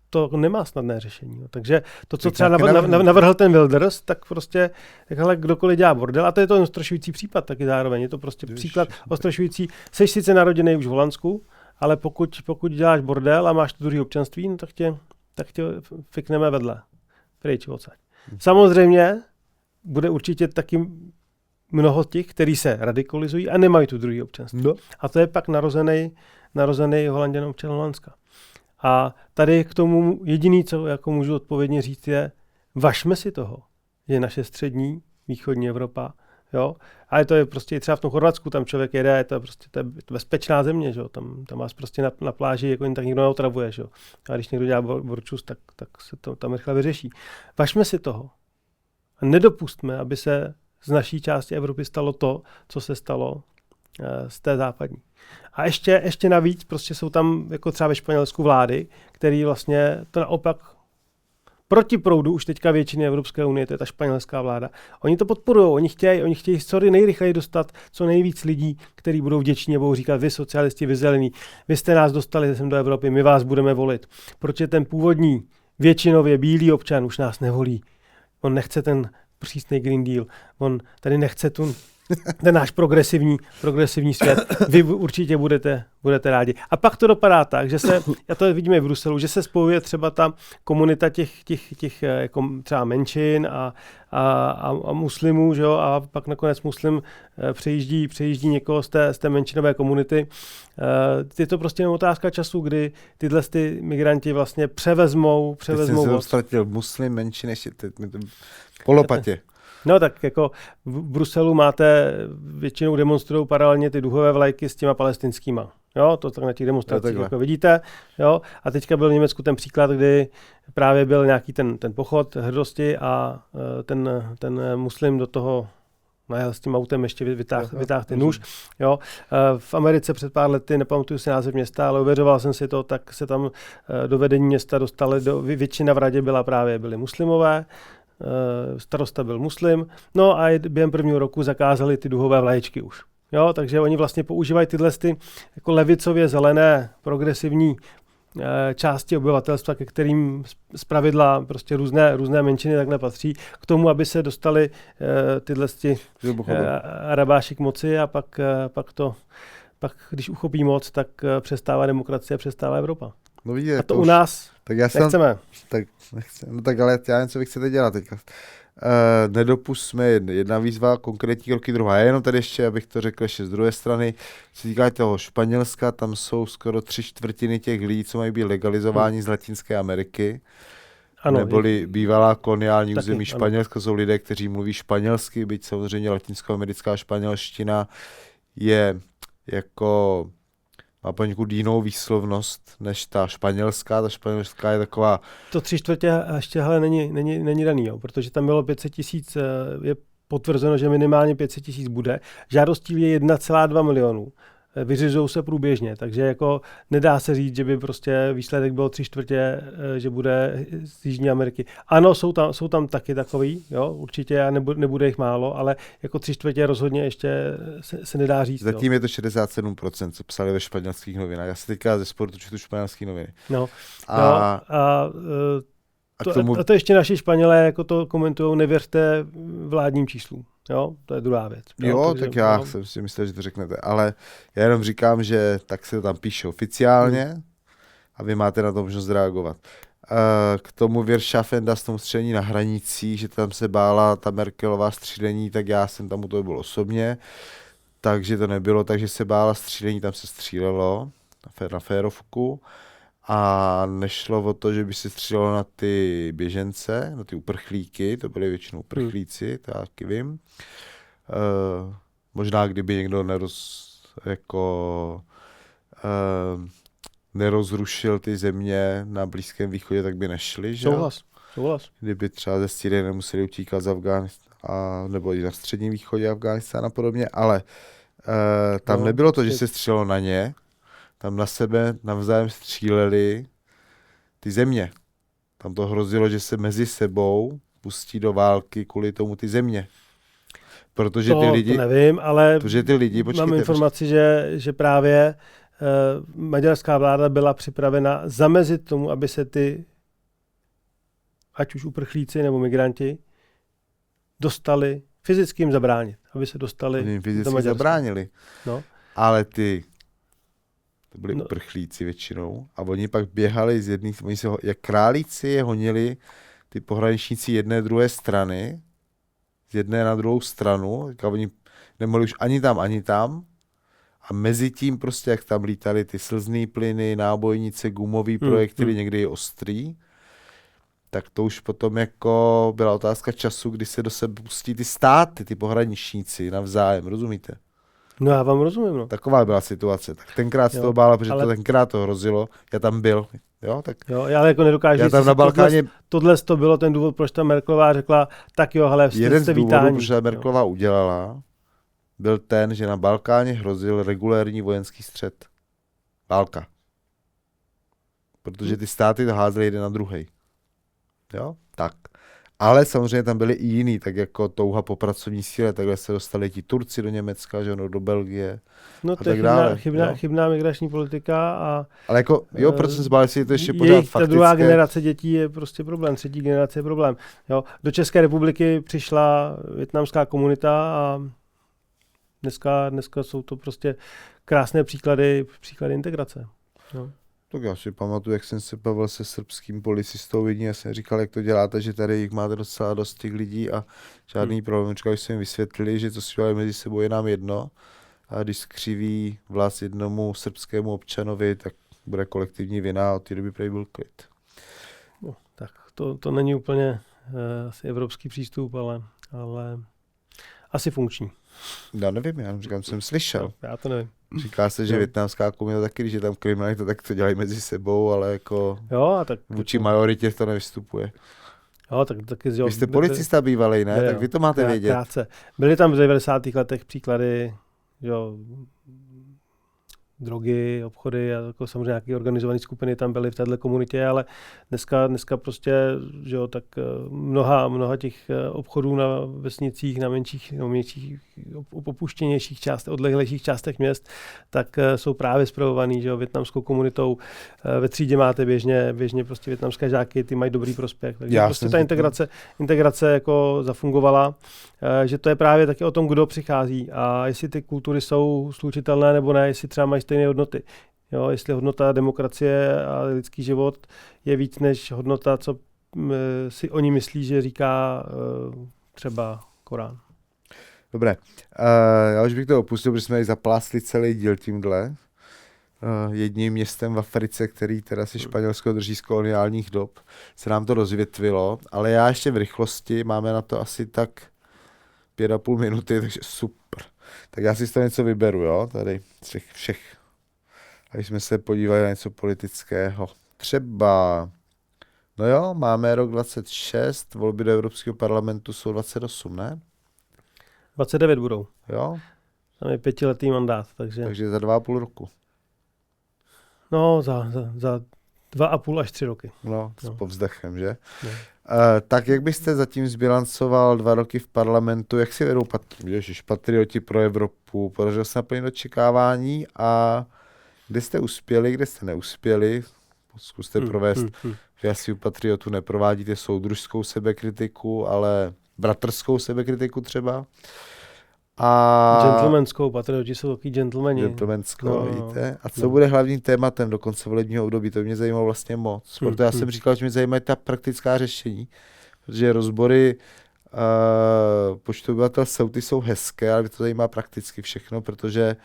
to nemá snadné řešení. No. Takže to, co třeba navrhl ten Wilders, tak prostě takhle kdokoliv dělá bordel, a to je to ostrašující případ taky zároveň, je to prostě příklad ostrašující. Seš sice naroděný už v Holandsku, ale pokud děláš bordel a máš to druhé občanství, no, tak tě fikneme vedle. Pryč odsaď. Samozřejmě bude určitě taky mnoho těch, kteří se radikalizují a nemají tu druhé občanství. No. A to je pak narozený Holanděn občan Holandska. A tady k tomu jediný, co jako můžu odpovědně říct, je važme si toho, že naše střední, východní Evropa, jo, ale to je prostě třeba v tom Chorvatsku, tam člověk jede, to je bezpečná země, že? Tam vás prostě na pláži jako jen tak nikdo neotravuje, že? A když někdo dělá borčus, tak se to tam rychle vyřeší. Važme si toho a nedopustme, aby se z naší části Evropy stalo to, co se stalo z té západní. A ještě navíc prostě jsou tam jako třeba ve Španělsku vlády, které vlastně to naopak proti proudu už teďka většiny Evropské unie, to je ta španělská vláda. Oni to podporují, oni chtějí co nejrychleji dostat co nejvíc lidí, kteří budou vděční a budou říkat, vy socialisti, vy zelení, vy jste nás dostali sem do Evropy, my vás budeme volit. Protože ten původní většinově bílý občan už nás nevolí. On nechce ten přísný Green Deal, on tady nechce ten náš progresivní svět. Vy určitě budete rádi. A pak to dopadá tak, že já to vidíme v Bruselu, že se spojuje třeba ta komunita těch jako třeba menšin a muslimů, že jo, a pak nakonec muslim přejíždí někoho z té menšinové komunity. Je to prostě otázka času, kdy tyhle migranti vlastně převezmou. Teď jsem se ztratil muslim, menšin, ještě polopatě. No tak jako v Bruselu máte, většinou demonstrují paralelně ty duhové vlajky s těma palestinskýma. Jo, to tak na těch demonstracích jako vidíte. Jo, a teďka byl v Německu ten příklad, kdy právě byl nějaký ten pochod hrdosti a ten muslim do toho najel s tím autem, ještě vytáhl ten nůž. Jo. V Americe před pár lety, nepamatuju si název města, ale uvěřoval jsem si to, tak se tam do vedení města dostali, většina v radě byli muslimové, starosta byl muslim, no a během prvního roku zakázali ty duhové vlaječky už. Jo, takže oni vlastně používají tyhle jako levicově zelené progresivní části obyvatelstva, ke kterým zpravidla prostě různé menšiny takhle patří, k tomu, aby se dostali tyhle arabáši k moci a pak když uchopí moc, tak přestává demokracie, přestává Evropa. No vidíte, a to u nás nechceme. No tak ale já jen, co vy chcete dělat teďka. Nedopustme jedna výzva, konkrétní kroky druhá. Já jenom tady ještě, abych to řekl ještě z druhé strany, se týká toho Španělska, tam jsou skoro 3/4 těch lidí, co mají být legalizováni z Latinské Ameriky. Ano, neboli bývalá koloniální území Španělska, jsou lidé, kteří mluví španělsky, byť samozřejmě latinskoamerická španělština je jako má poněkud jinou výslovnost než ta španělská. Ta španělská je taková... To 3/4 ještě není daný, jo, protože tam bylo 500 000, je potvrzeno, že minimálně 500 000 bude. Žádostí je 1,2 milionu. Vyřizují se průběžně, takže jako nedá se říct, že by prostě výsledek byl 3/4, že bude z Jižní Ameriky. Ano, jsou tam taky takový, jo, určitě a nebude jich málo, ale jako 3/4 rozhodně ještě se nedá říct. Zatím je to 67%, co psali ve španělských novinách. Já se teďka ze sportu čtu španělské noviny. To ještě naši Španělé jako to komentujou, nevěřte vládním číslům. Jo, to je druhá věc. Jo, tak já jsem si myslel, že to řeknete, ale já jenom říkám, že tak se to tam píše oficiálně a vy máte na to možnost reagovat. K tomu Wirtschaften, s tomu střílení na hranicích, že tam se bála ta Merkelová střílení, tak já jsem tam u toho byl osobně, takže to nebylo, takže se bála střílení, tam se střílelo na férovku. A nešlo o to, že by se střílelo na ty běžence, na ty uprchlíky, to byly většinou uprchlíci, to já taky vím. Možná kdyby někdo nerozrušil ty země na Blízkém východě, tak by nešli, že? Souhlas. Kdyby třeba ze Sýrie nemuseli utíkat z Afghánistánu, nebo i na Středním východě Afghánistánu a podobně, ale tam nebylo to, že se střílelo na ně, tam na sebe navzájem stříleli ty země. Tam to hrozilo, že se mezi sebou pustí do války kvůli tomu ty země. Protože ty lidi, to nevím, ale protože ty lidi, mám informaci, že právě maďarská vláda byla připravena zamezit tomu, aby se ty, ať už uprchlíci nebo migranti, dostali, fyzicky jim zabránit, aby se dostali oni do fyzicky Maďarska. zabránili. No. Ale to byli uprchlíci většinou a oni pak běhali z jedných, oni se jak králíci je honili ty pohraničníci jedné druhé strany, z jedné na druhou stranu, a oni nemohli už ani tam a mezi tím prostě, jak tam lítali ty slzný plyny, nábojnice, gumový projektily, někdy i ostrý, tak to už potom jako byla otázka času, kdy se do sebe pustí ty státy, ty pohraničníci navzájem, rozumíte? No já vám rozumím, no. Taková byla situace. Tak tenkrát se toho bála, protože to tenkrát to hrozilo. Já tam byl. Jo, tak. Jo, já jako nedokážu. Já tam na Balkáně. Tohle to bylo ten důvod, proč ta Merkelová řekla, tak jo, hele, jeden z důvodů, proč ta Merkelová Merkelová udělala, byl ten, že na Balkáně hrozil regulérní vojenský střet. Válka. Protože ty státy to házely jeden na druhej. Jo, tak. Ale samozřejmě tam byly i jiný, tak jako touha po pracovní síle, takhle se dostali ti Turci do Německa, že ono, do Belgie. No to je chybná migrační politika a... Ale jako, jo, proč jsem zbál, jestli je to ještě pořád faktické. Ta druhá generace dětí je prostě problém, třetí generace je problém. Jo, do České republiky přišla vietnamská komunita a dneska jsou to prostě krásné příklady integrace. Jo. Tak já si pamatuju, jak jsem se bavil se srbským policistou jedním, já jsem říkal, jak to děláte, že tady jich máte docela dost těch lidí a žádný problém. Když jsme jim vysvětlili, že to si dělají mezi sebou je nám jedno a když skřiví vlast jednomu srbskému občanovi, tak bude kolektivní vina a od té doby prej byl klid. No, tak to není úplně asi evropský přístup, ale asi funkční. Já nevím, já říkám, jsem slyšel. No, já to nevím. Říká se, že vietnamská komunita taky, když je tam kriminalita, tak to dělají mezi sebou, ale jako vůči majoritě to nevystupuje. Jo, taky vy jste policista bývalej, ne? Tak vy to máte vědět. Krátce. Byly tam v 90. letech příklady, jo, drogy, obchody a jako samozřejmě nějaké organizované skupiny tam byly v této komunitě, ale dneska prostě, že jo, tak mnoha těch obchodů na vesnicích, na menších opuštěnějších částech, odlehlejších částech měst, tak jsou právě spravovaný, že jo, vietnamskou komunitou. Ve třídě máte běžně prostě vietnamské žáky, ty mají dobrý prospěch. Takže prostě ta integrace jako zafungovala, že to je právě taky o tom, kdo přichází a jestli ty kultury jsou slučitelné nebo ne, jestli třeba mají stejné hodnoty. Jo, jestli hodnota demokracie a lidský život je víc než hodnota, co si oni myslí, že říká třeba Korán. Dobré, já už bych to opustil, protože jsme ji zaplástli celý díl tímhle. Jedním městem v Africe, který teda si Španělsko drží z koloniálních dob, se nám to rozvětvilo, ale já ještě v rychlosti, máme na to asi tak 5,5 minuty, takže super. Tak já si z toho něco vyberu, jo, tady všech. A když jsme se podívali na něco politického. Třeba, no jo, máme rok 26, volby do Evropského parlamentu jsou 28, ne? 29 budou. Jo. Tam je 5letý mandát, takže za 2,5 roku. No, za 2,5 až 3 roky. No, s povzdechem, že? No. Tak jak byste zatím zbilancoval 2 roky v parlamentu, jak si vedou patrioti pro Evropu, podařilo se naplnit očekávání a kde jste uspěli, kde jste neuspěli? Zkuste provést, že asi u patriotů neprovádíte soudružskou sebekritiku, ale bratrskou sebekritiku třeba. Gentlemanskou, patrioti jsou taky gentlemani. Gentlemanskou, víte? A co bude hlavním tématem do konce volebního období? To mě zajímalo vlastně moc. Protože já jsem říkal, že mě zajímají ta praktická řešení, protože rozbory počtu obyvatel jsou hezké, ale mě to zajímá prakticky všechno, protože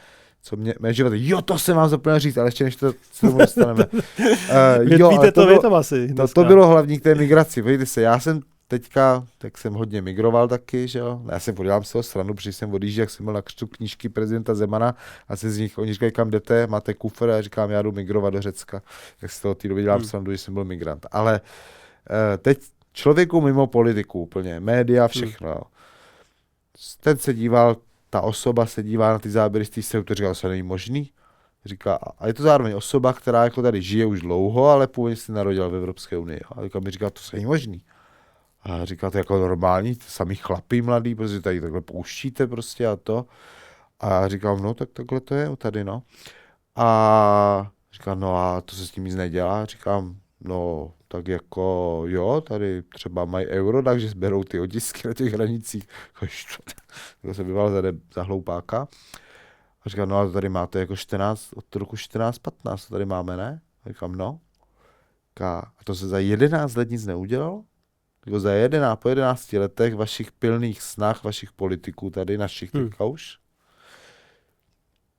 co mé životy. Jo, to jsem vám zapomněl říct, ale ještě než to se tomu dostaneme. Víte to vy tam asi. To bylo hlavní k té migraci. Podívejte se, já jsem teďka, tak jsem hodně migroval taky, že jo. Já jsem podělám z toho stranu, protože jsem odjížděl, jak jsem byl na křtu knížky prezidenta Zemana a se z nich, oni říkají, kam jdete, máte kufr a říkám, já jdu migrovat do Řecka. Tak z toho té doby dělám stranu, že jsem byl migrant. Ale teď člověku mimo politiku úplně, média, všechno. Jo. Ten se díval, ta osoba se dívá na ty záběry z té se to říkal, to není možný. Říká, a je to zároveň osoba, která jako tady žije už dlouho, ale původně se narodila v Evropské unii. A mi říká, to není možný. A říká, to je jako normální, sami chlapí mladí, protože tady takhle pouštíte prostě a to. A říkám, no tak takhle to je tady, no. A říkám, no a to se s tím nic nedělá. Říkám, no tak jako jo, tady třeba mají euro, takže sberou ty otisky na těch hranicích. To se býval za hloupáka. A říkám, no a tady máte jako 14, od roku 14-15, to tady máme, ne? A říkám, no. A to se za 11 let nic neudělalo? Jako po 11 letech vašich pilných snah, vašich politiků tady, našich teďka už.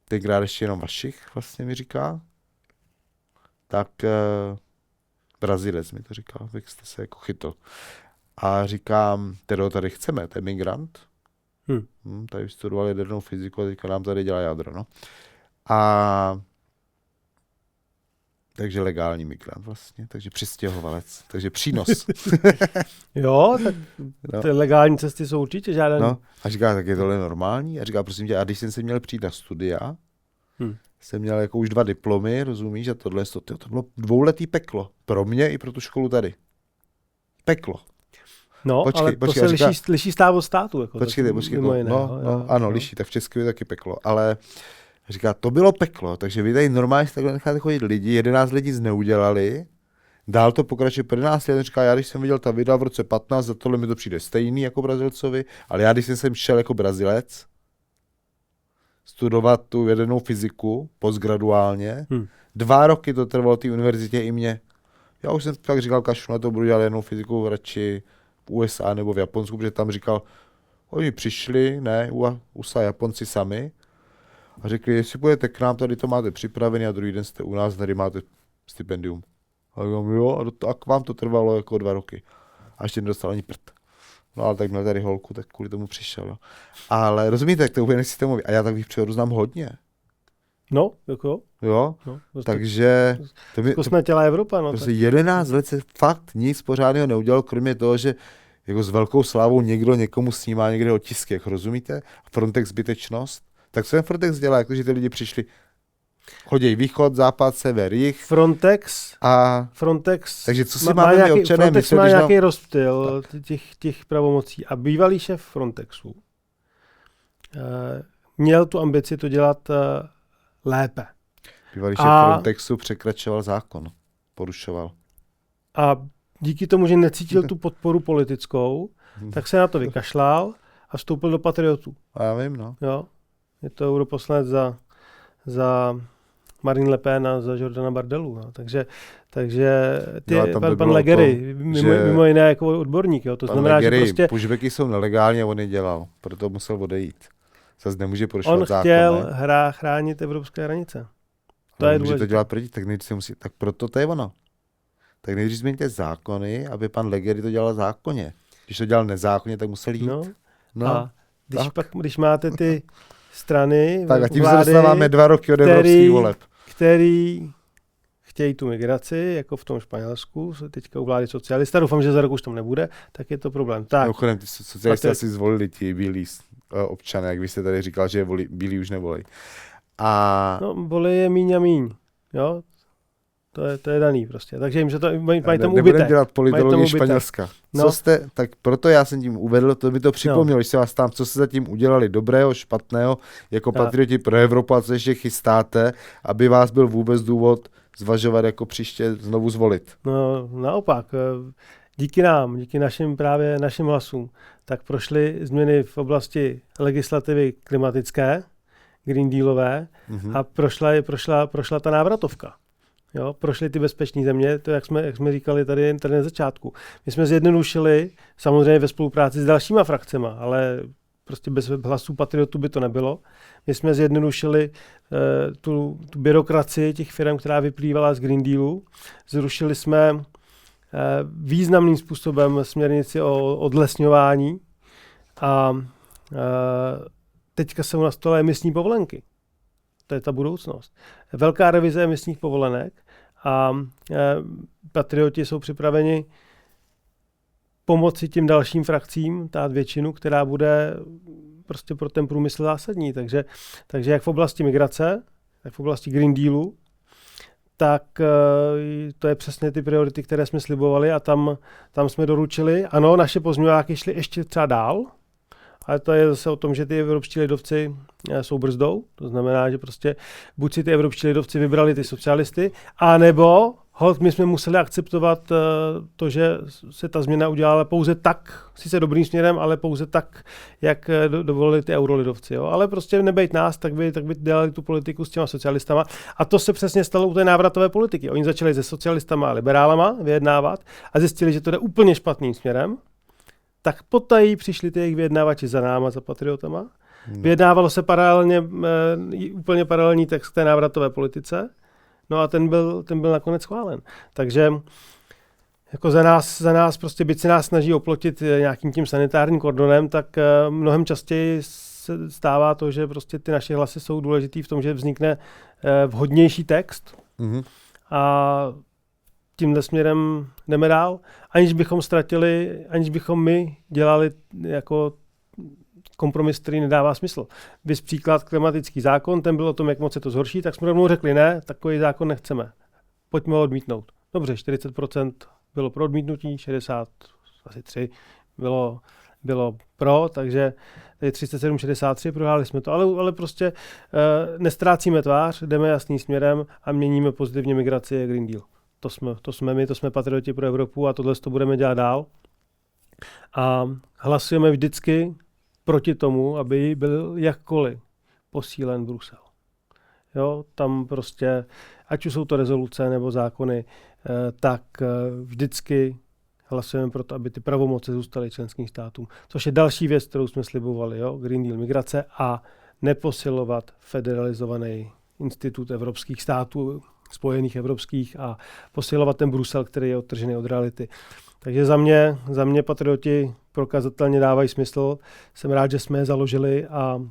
Tenkrát ještě jenom vašich, vlastně mi říká. Tak Brazilec mi to říkal, jak jste se jako chytl. A říkám, teda tady chceme, to je migrant. Tady vystudoval jadernou fyziku a teďka nám tady dělá jádro, no. A takže legální migrant vlastně, takže přistěhovalec, takže přínos. Jo, tak ty legální cesty jsou určitě žádné. No, a říká, tak je tohle normální? A říká, prosím tě, a když jsem se měl přijít na studia, jsem měl jako už 2 diplomy, rozumíš, a tohle to bylo 2letý peklo. Pro mě i pro tu školu tady. Peklo. No, počkej, ale to se liší stát od státu. Jako počkej, ano, liší, tak v Česku je taky peklo, ale říká, to bylo peklo, takže vy tady normálně takhle necháte chodit lidi, 11 lidí nic neudělali, dál to pokračuje 11 let, říká, já když jsem viděl ta videa v roce 15, za tohle mi to přijde stejný jako Brazilcovi, ale já když jsem sem šel jako Brazilec, studovat tu jadernou fyziku postgraduálně, 2 roky to trvalo té univerzitě i mě. Já už jsem tak říkal, kašlu na to, budu dělat jadernou fyziku radši v USA nebo v Japonsku, protože tam říkal, oni přišli, ne, USA Japonci sami, a řekli, jestli budete k nám, tady to máte připravený a druhý den jste u nás, tady máte stipendium. A říkám, jo, a k vám to trvalo jako 2 roky. A ještě nedostal ani prd. No ale tak měl tady holku, tak kvůli tomu přišel. Jo. Ale rozumíte, jak to úplně nesystémový. A já takových příhodů znám hodně. No, jako. Jo, no, takže... Kosmetěla Evropa, no. Prostě 11 let se fakt nic pořádného neudělal, kromě toho, že jako s velkou slávou někdo někomu snímá někde otisky, jak rozumíte? Frontex zbytečnost. Tak co ten Frontex dělá, jakože ty lidi přišli? Chodí východ, západ, sever, jih. Frontex. Takže co si máme my občané Frontex myslet, má nějaký rozptyl těch pravomocí. A bývalý šéf Frontexu měl tu ambici to dělat lépe. Bývalý šéf Frontexu překračoval zákon. Porušoval. A díky tomu, že necítil tu podporu politickou, tak se na to vykašlal a vstoupil do Patriotů. A já vím, no. Jo. Je to europoslanec za Marine Le Pen a za Jordana Bardelu. No. Takže pan Legery, mimo jiné jako odborník. Jo. To znamená, Legery, že prostě... pushbacky jsou nelegálně, on je dělal. Proto musel odejít. Zase nemůže porušovat zákon. On chtěl chránit evropské hranice. To je důležité. Může to dělat proti, tak proto to je ono. Tak nejdřív změňte zákony, aby pan Legery to dělal zákonně. Když to dělal nezákonně, tak musel jít. No. A když máte ty strany tak a tím vlády, se dostáváme 2 roky od evropských voleb. Který chtějí tu migraci, jako v tom Španělsku, teďka u vlády socialista, doufám, že za rok už tam nebude, tak je to problém. Tak. Mimochodem, ty socialisté asi zvolili ti bílí občané, jak vy jste tady říkal, že bílí už nevolí. No, volí je míň a míň, jo. To je daný prostě. Takže jim, že to mají tam ubytek. Nebudeme dělat politologii Španělska. No. Tak proto já jsem tím uvedl, to by to připomnělo, když se vás tam, co se zatím udělali dobrého, špatného, jako patrioti pro Evropu a co ještě chystáte, aby vás byl vůbec důvod zvažovat jako příště znovu zvolit. No naopak, díky našim hlasům, tak prošly změny v oblasti legislativy klimatické, Green Dealové a prošla ta návratovka. Jo, prošly ty bezpečné země, to jak jsme říkali tady na začátku. My jsme zjednodušili, samozřejmě ve spolupráci s dalšíma frakcema, ale prostě bez hlasů patriotů by to nebylo. My jsme zjednodušili tu byrokracii těch firm, která vyplývala z Green Dealu. Zrušili jsme významným způsobem směrnici o odlesňování a teďka jsou na stole emisní povolenky. To je ta budoucnost. Velká revize emisních povolenek a patrioti jsou připraveni pomoci těm dalším frakcím, dát většinu, která bude prostě pro ten průmysl zásadní. Takže jak v oblasti migrace, tak v oblasti Green Dealu, tak to je přesně ty priority, které jsme slibovali a tam jsme doručili. Ano, naše pozměňováky šly ještě třeba dál, ale to je zase o tom, že ty evropští lidovci jsou brzdou. To znamená, že prostě buď si ty evropští lidovci vybrali ty socialisty, anebo my jsme museli akceptovat to, že se ta změna udělala pouze tak, sice dobrým směrem, ale pouze tak, jak dovolili ty eurolidovci. Jo? Ale prostě nebejt nás, tak by dělali tu politiku s těma socialistama. A to se přesně stalo u té návratové politiky. Oni začali se socialistama a liberálama vyjednávat a zjistili, že to jde úplně špatným směrem. Tak potají přišli ty jejich vyjednávači za náma, za patriotama. Vyjednávalo se úplně paralelní text k té návratové politice. No a ten byl nakonec schválen. Takže jako za nás prostě byť se nás snaží oplotit nějakým tím sanitárním kordonem, tak mnohem častěji se stává to, že prostě ty naše hlasy jsou důležitý v tom, že vznikne vhodnější text a tímhle směrem jdeme dál, aniž bychom my dělali jako kompromis, který nedává smysl. Vys příklad klimatický zákon, ten byl o tom, jak moc se to zhorší, tak jsme rovnou řekli, ne, takový zákon nechceme. Pojďme ho odmítnout. Dobře, 40% bylo pro odmítnutí, 63% bylo pro, takže 37-63, prohráli jsme to, ale prostě nestrácíme tvář, jdeme jasným směrem a měníme pozitivně migraci a Green Deal. To jsme patrioti pro Evropu a tohle to budeme dělat dál. A hlasujeme vždycky proti tomu, aby byl jakkoliv posílen Brusel. Jo, tam prostě, ať už jsou to rezoluce nebo zákony, tak vždycky hlasujeme pro to, aby ty pravomoci zůstaly členským státům. Což je další věc, kterou jsme slibovali, jo? Green Deal migrace a neposilovat federalizovaný institut evropských států, spojených evropských a posilovat ten Brusel, který je odtržený od reality. Takže za mě patrioti prokazatelně dávají smysl. Jsem rád, že jsme je založili a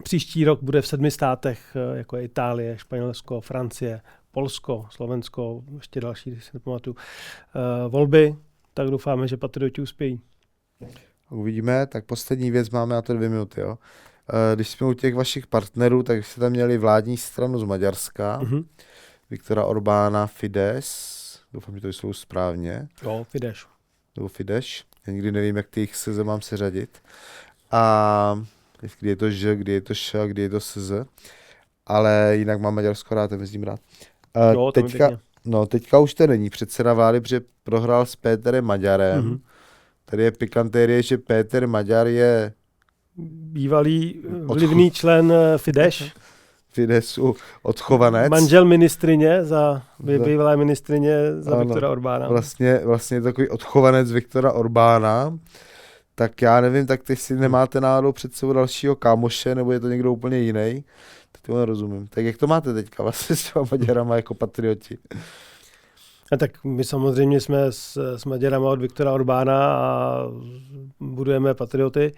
příští rok bude v 7 státech, jako je Itálie, Španělsko, Francie, Polsko, Slovensko, ještě další, když si nepamatuju, volby, tak doufáme, že patrioti uspějí. Uvidíme, tak poslední věc, máme na to 2 minuty. Jo? Když jsme u těch vašich partnerů, tak jste tam měli vládní stranu z Maďarska, Viktora Orbána, Fidesz, doufám, že to jsou správně. Jo, Fidesz. Nebo Fidesz, já nikdy nevím, jak ty se mám seřadit. A kdy je to Ž, kdy je to Š, kdy je to SZ. Ale jinak mám Maďarsko rád, ten jezdím rád. Jo, teďka už to není předseda vlády, protože prohrál s Péterem Maďarem. Tady je pikantérie, že Péter Maďar je bývalý vlivný člen Fideszu odchovanec. Manžel ministrině bývalé ministrině za Viktora Orbána. Vlastně takový odchovanec Viktora Orbána. Tak já nevím, tak ty si nemáte náhodou před sebou dalšího kámoše, nebo je to někdo úplně jiný? Tak to nerozumím. Tak jak to máte teďka vlastně s těma Maďarama jako patrioti? A tak my samozřejmě jsme s Maďarama od Viktora Orbána a budujeme patrioty.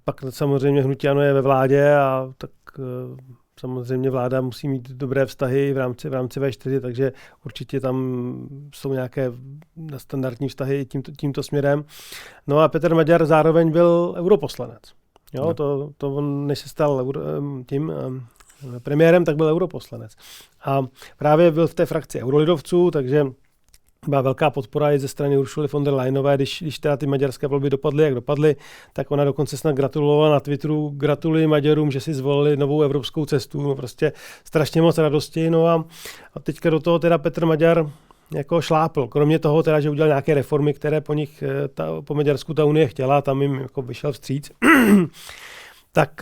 Pak samozřejmě hnutí ANO je ve vládě a tak samozřejmě vláda musí mít dobré vztahy v rámci V4, takže určitě tam jsou nějaké standardní vztahy tímto směrem. No a Petr Maďar zároveň byl europoslanec. Jo, to on, než se stal tím premiérem, tak byl europoslanec. A právě byl v té frakci eurolidovců, takže byla velká podpora i ze strany Uršuly von der Leyenové, když teda ty maďarské volby dopadly, jak dopadly, tak ona dokonce snad gratulovala na Twitteru, gratuluji Maďarům, že si zvolili novou evropskou cestu, no prostě strašně moc radosti, no a teďka do toho teda Petr Maďar jako šlápl, kromě toho teda, že udělal nějaké reformy, které po Maďarsku ta Unie chtěla, tam jim jako vyšel vstříc, tak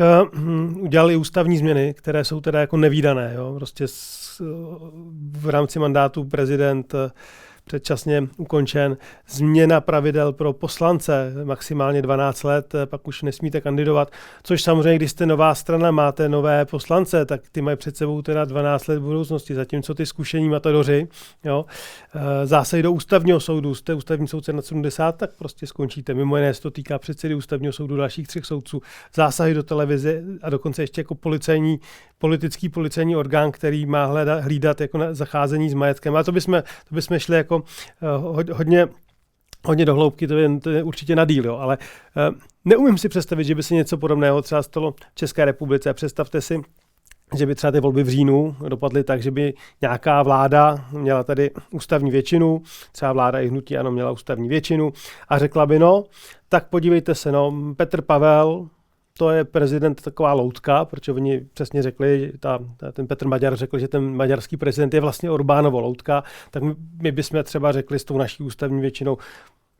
udělali ústavní změny, které jsou teda jako nevídané, jo, prostě v rámci mandátu prezident předčasně ukončen, změna pravidel pro poslance, maximálně 12 let, pak už nesmíte kandidovat, což samozřejmě, když jste nová strana, máte nové poslance, tak ty mají před sebou teda 12 let v budoucnosti, zatímco ty zkušení matadoři, jo, zásahy do ústavního soudu, jste ústavní soudce nad 70, tak prostě skončíte. Mimo jiné se to týká předsedy ústavního soudu dalších 3 soudců, zásahy do televize a dokonce ještě jako politický policejní orgán, který má hlídat jako zacházení s majetkem. A to bychom šli jako hodně do hloubky, to je určitě na díl, jo, ale neumím si představit, že by se něco podobného třeba stalo v České republice. Představte si, že by třeba ty volby v říjnu dopadly tak, že by nějaká vláda měla tady ústavní většinu, třeba vláda i hnutí ANO měla ústavní většinu a řekla by, no, tak podívejte se, no, Petr Pavel, to je prezident taková loutka, protože oni přesně řekli, ten Petr Maďar řekl, že ten maďarský prezident je vlastně Orbánovo loutka, tak my bychom třeba řekli s tou naší ústavní většinou,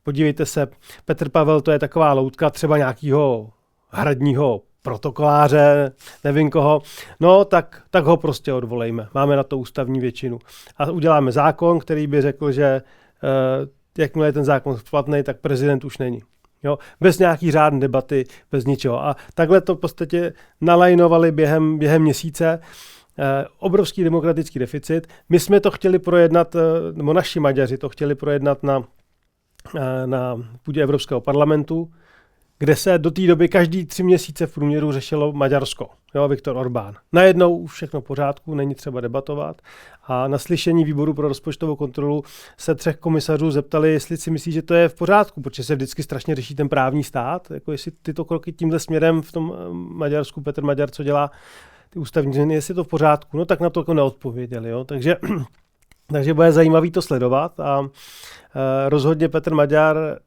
podívejte se, Petr Pavel to je taková loutka třeba nějakého hradního protokoláře, nevím koho, no tak ho prostě odvolejme. Máme na to ústavní většinu. A uděláme zákon, který by řekl, že jakmile je ten zákon platný, tak prezident už není. Jo? Bez nějaký řádné debaty, bez ničeho. A takhle to v podstatě nalajnovali během měsíce. Obrovský demokratický deficit. My jsme to chtěli projednat, nebo naši Maďaři to chtěli projednat na půdě Evropského parlamentu, kde se do té doby každý 3 měsíce v průměru řešilo Maďarsko, jo, Viktor Orbán. Najednou už všechno v pořádku, není třeba debatovat. A na slyšení výboru pro rozpočtovou kontrolu se 3 komisařů zeptali, jestli si myslí, že to je v pořádku, protože se vždycky strašně řeší ten právní stát, jako jestli tyto kroky tímhle směrem v tom Maďarsku, Petr Maďar, co dělá ty ústavní změny, jestli je to v pořádku, no tak na to jako neodpověděli. Jo. Takže bude zajímavý to sledovat a rozhodně Petr Maďar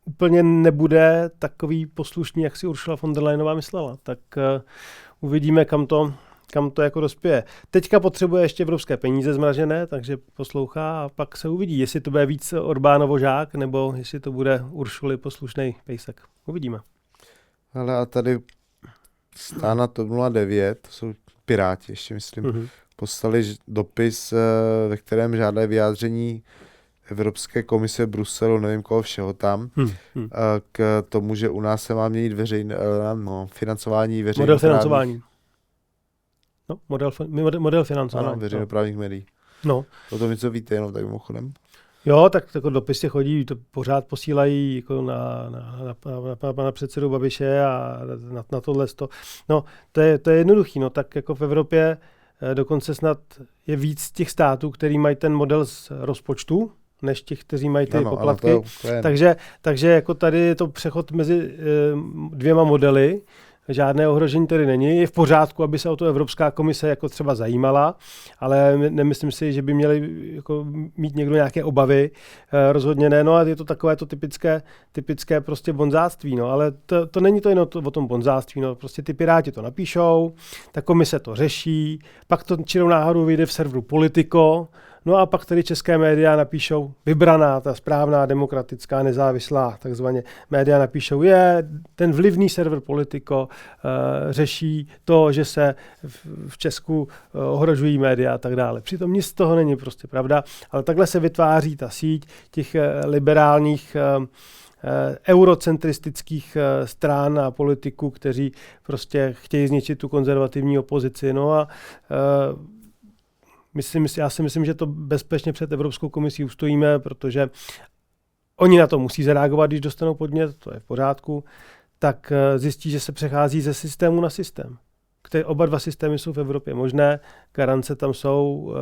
úplně nebude takový poslušný, jak si Ursula von der Leyenová myslela. Tak uvidíme, kam to jako dospěje. Teďka potřebuje ještě evropské peníze zmražené, takže poslouchá a pak se uvidí, jestli to bude víc Orbánovo žák, nebo jestli to bude Uršuly poslušný pejsek. Uvidíme. Ale a tady Strana TOP 09, to jsou Piráti ještě myslím, poslali dopis, ve kterém žádají vyjádření Evropské komise Bruselu, nevím koho všeho tam, k tomu, že u nás se má měnit financování veřejnoprávních. Model financování. No, model financování. Ano, veřejnoprávních médií. No. O tom něco víte, jenom tak mimochodem. Jo, tak jako dopisy chodí, to pořád posílají jako na pana předsedu Babiše a na tohle. No, to je jednoduchý, no, tak jako v Evropě dokonce snad je víc těch států, který mají ten model z rozpočtu, než těch, kteří mají ty poplatky. Ano, to je. Takže jako tady je to přechod mezi 2 modely, žádné ohrožení tady není. Je v pořádku, aby se o to Evropská komise jako třeba zajímala, ale nemyslím si, že by měli jako mít někdo nějaké obavy. Rozhodně ne, no a je to takové to typické prostě bonzáctví, no, ale to není to jen o tom bonzáctví, no, prostě ty Piráti to napíšou, ta komise to řeší, pak to čirou náhodou vyjde v serveru Politico, no a pak tady české média napíšou, vybraná, ta správná, demokratická, nezávislá, takzvaně média napíšou, ten vlivný server Politico řeší to, že se v Česku ohrožují média a tak dále. Přitom nic z toho není prostě pravda, ale takhle se vytváří ta síť těch liberálních eurocentristických stran a politiků, kteří prostě chtějí zničit tu konzervativní opozici. No a já si myslím, že to bezpečně před Evropskou komisí ustojíme, protože oni na to musí zareagovat, když dostanou podnět, to je v pořádku, tak zjistí, že se přechází ze systému na systém. Oba 2 systémy jsou v Evropě možné, garance tam jsou,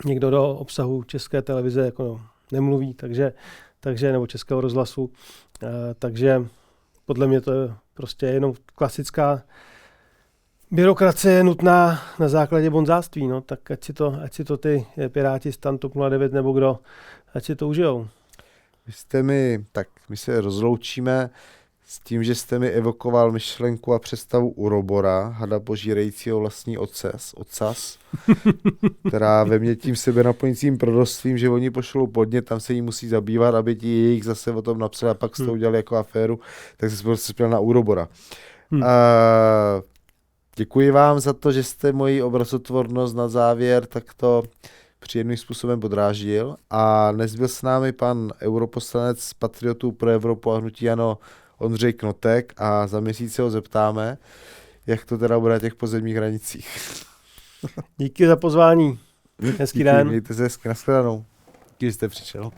někdo do obsahu České televize jako nemluví, takže nebo Českého rozhlasu, takže podle mě to je prostě jenom klasická byrokracie je nutná na základě bonzáctví, no, tak ať si to ty Piráti, STAN, TOP 09 nebo kdo, ať si to užijou. My se rozloučíme s tím, že jste mi evokoval myšlenku a představu urobora, hada požírajícího vlastní ocas, která ve mně tím sebenaplňujícím prodostvím, že oni pošlou podnět, tam se jí musí zabývat, aby ti jejich zase o tom napsali a pak to udělali jako aféru, tak se prostě spěl na urobora. Děkuji vám za to, že jste moji obrazotvornost na závěr takto příjemným způsobem podráždil a dnes byl s námi pan europoslanec Patriotů pro Evropu a hnutí ANO Ondřej Knotek a za měsíc se ho zeptáme, jak to teda bude na těch pozemních hranicích. Díky za pozvání. Hezký den. Mějte se hezky, nashledanou. Díky, že jste přišel.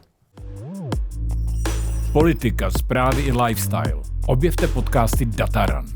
Politika, zprávy i lifestyle. Objevte podcasty Dataran.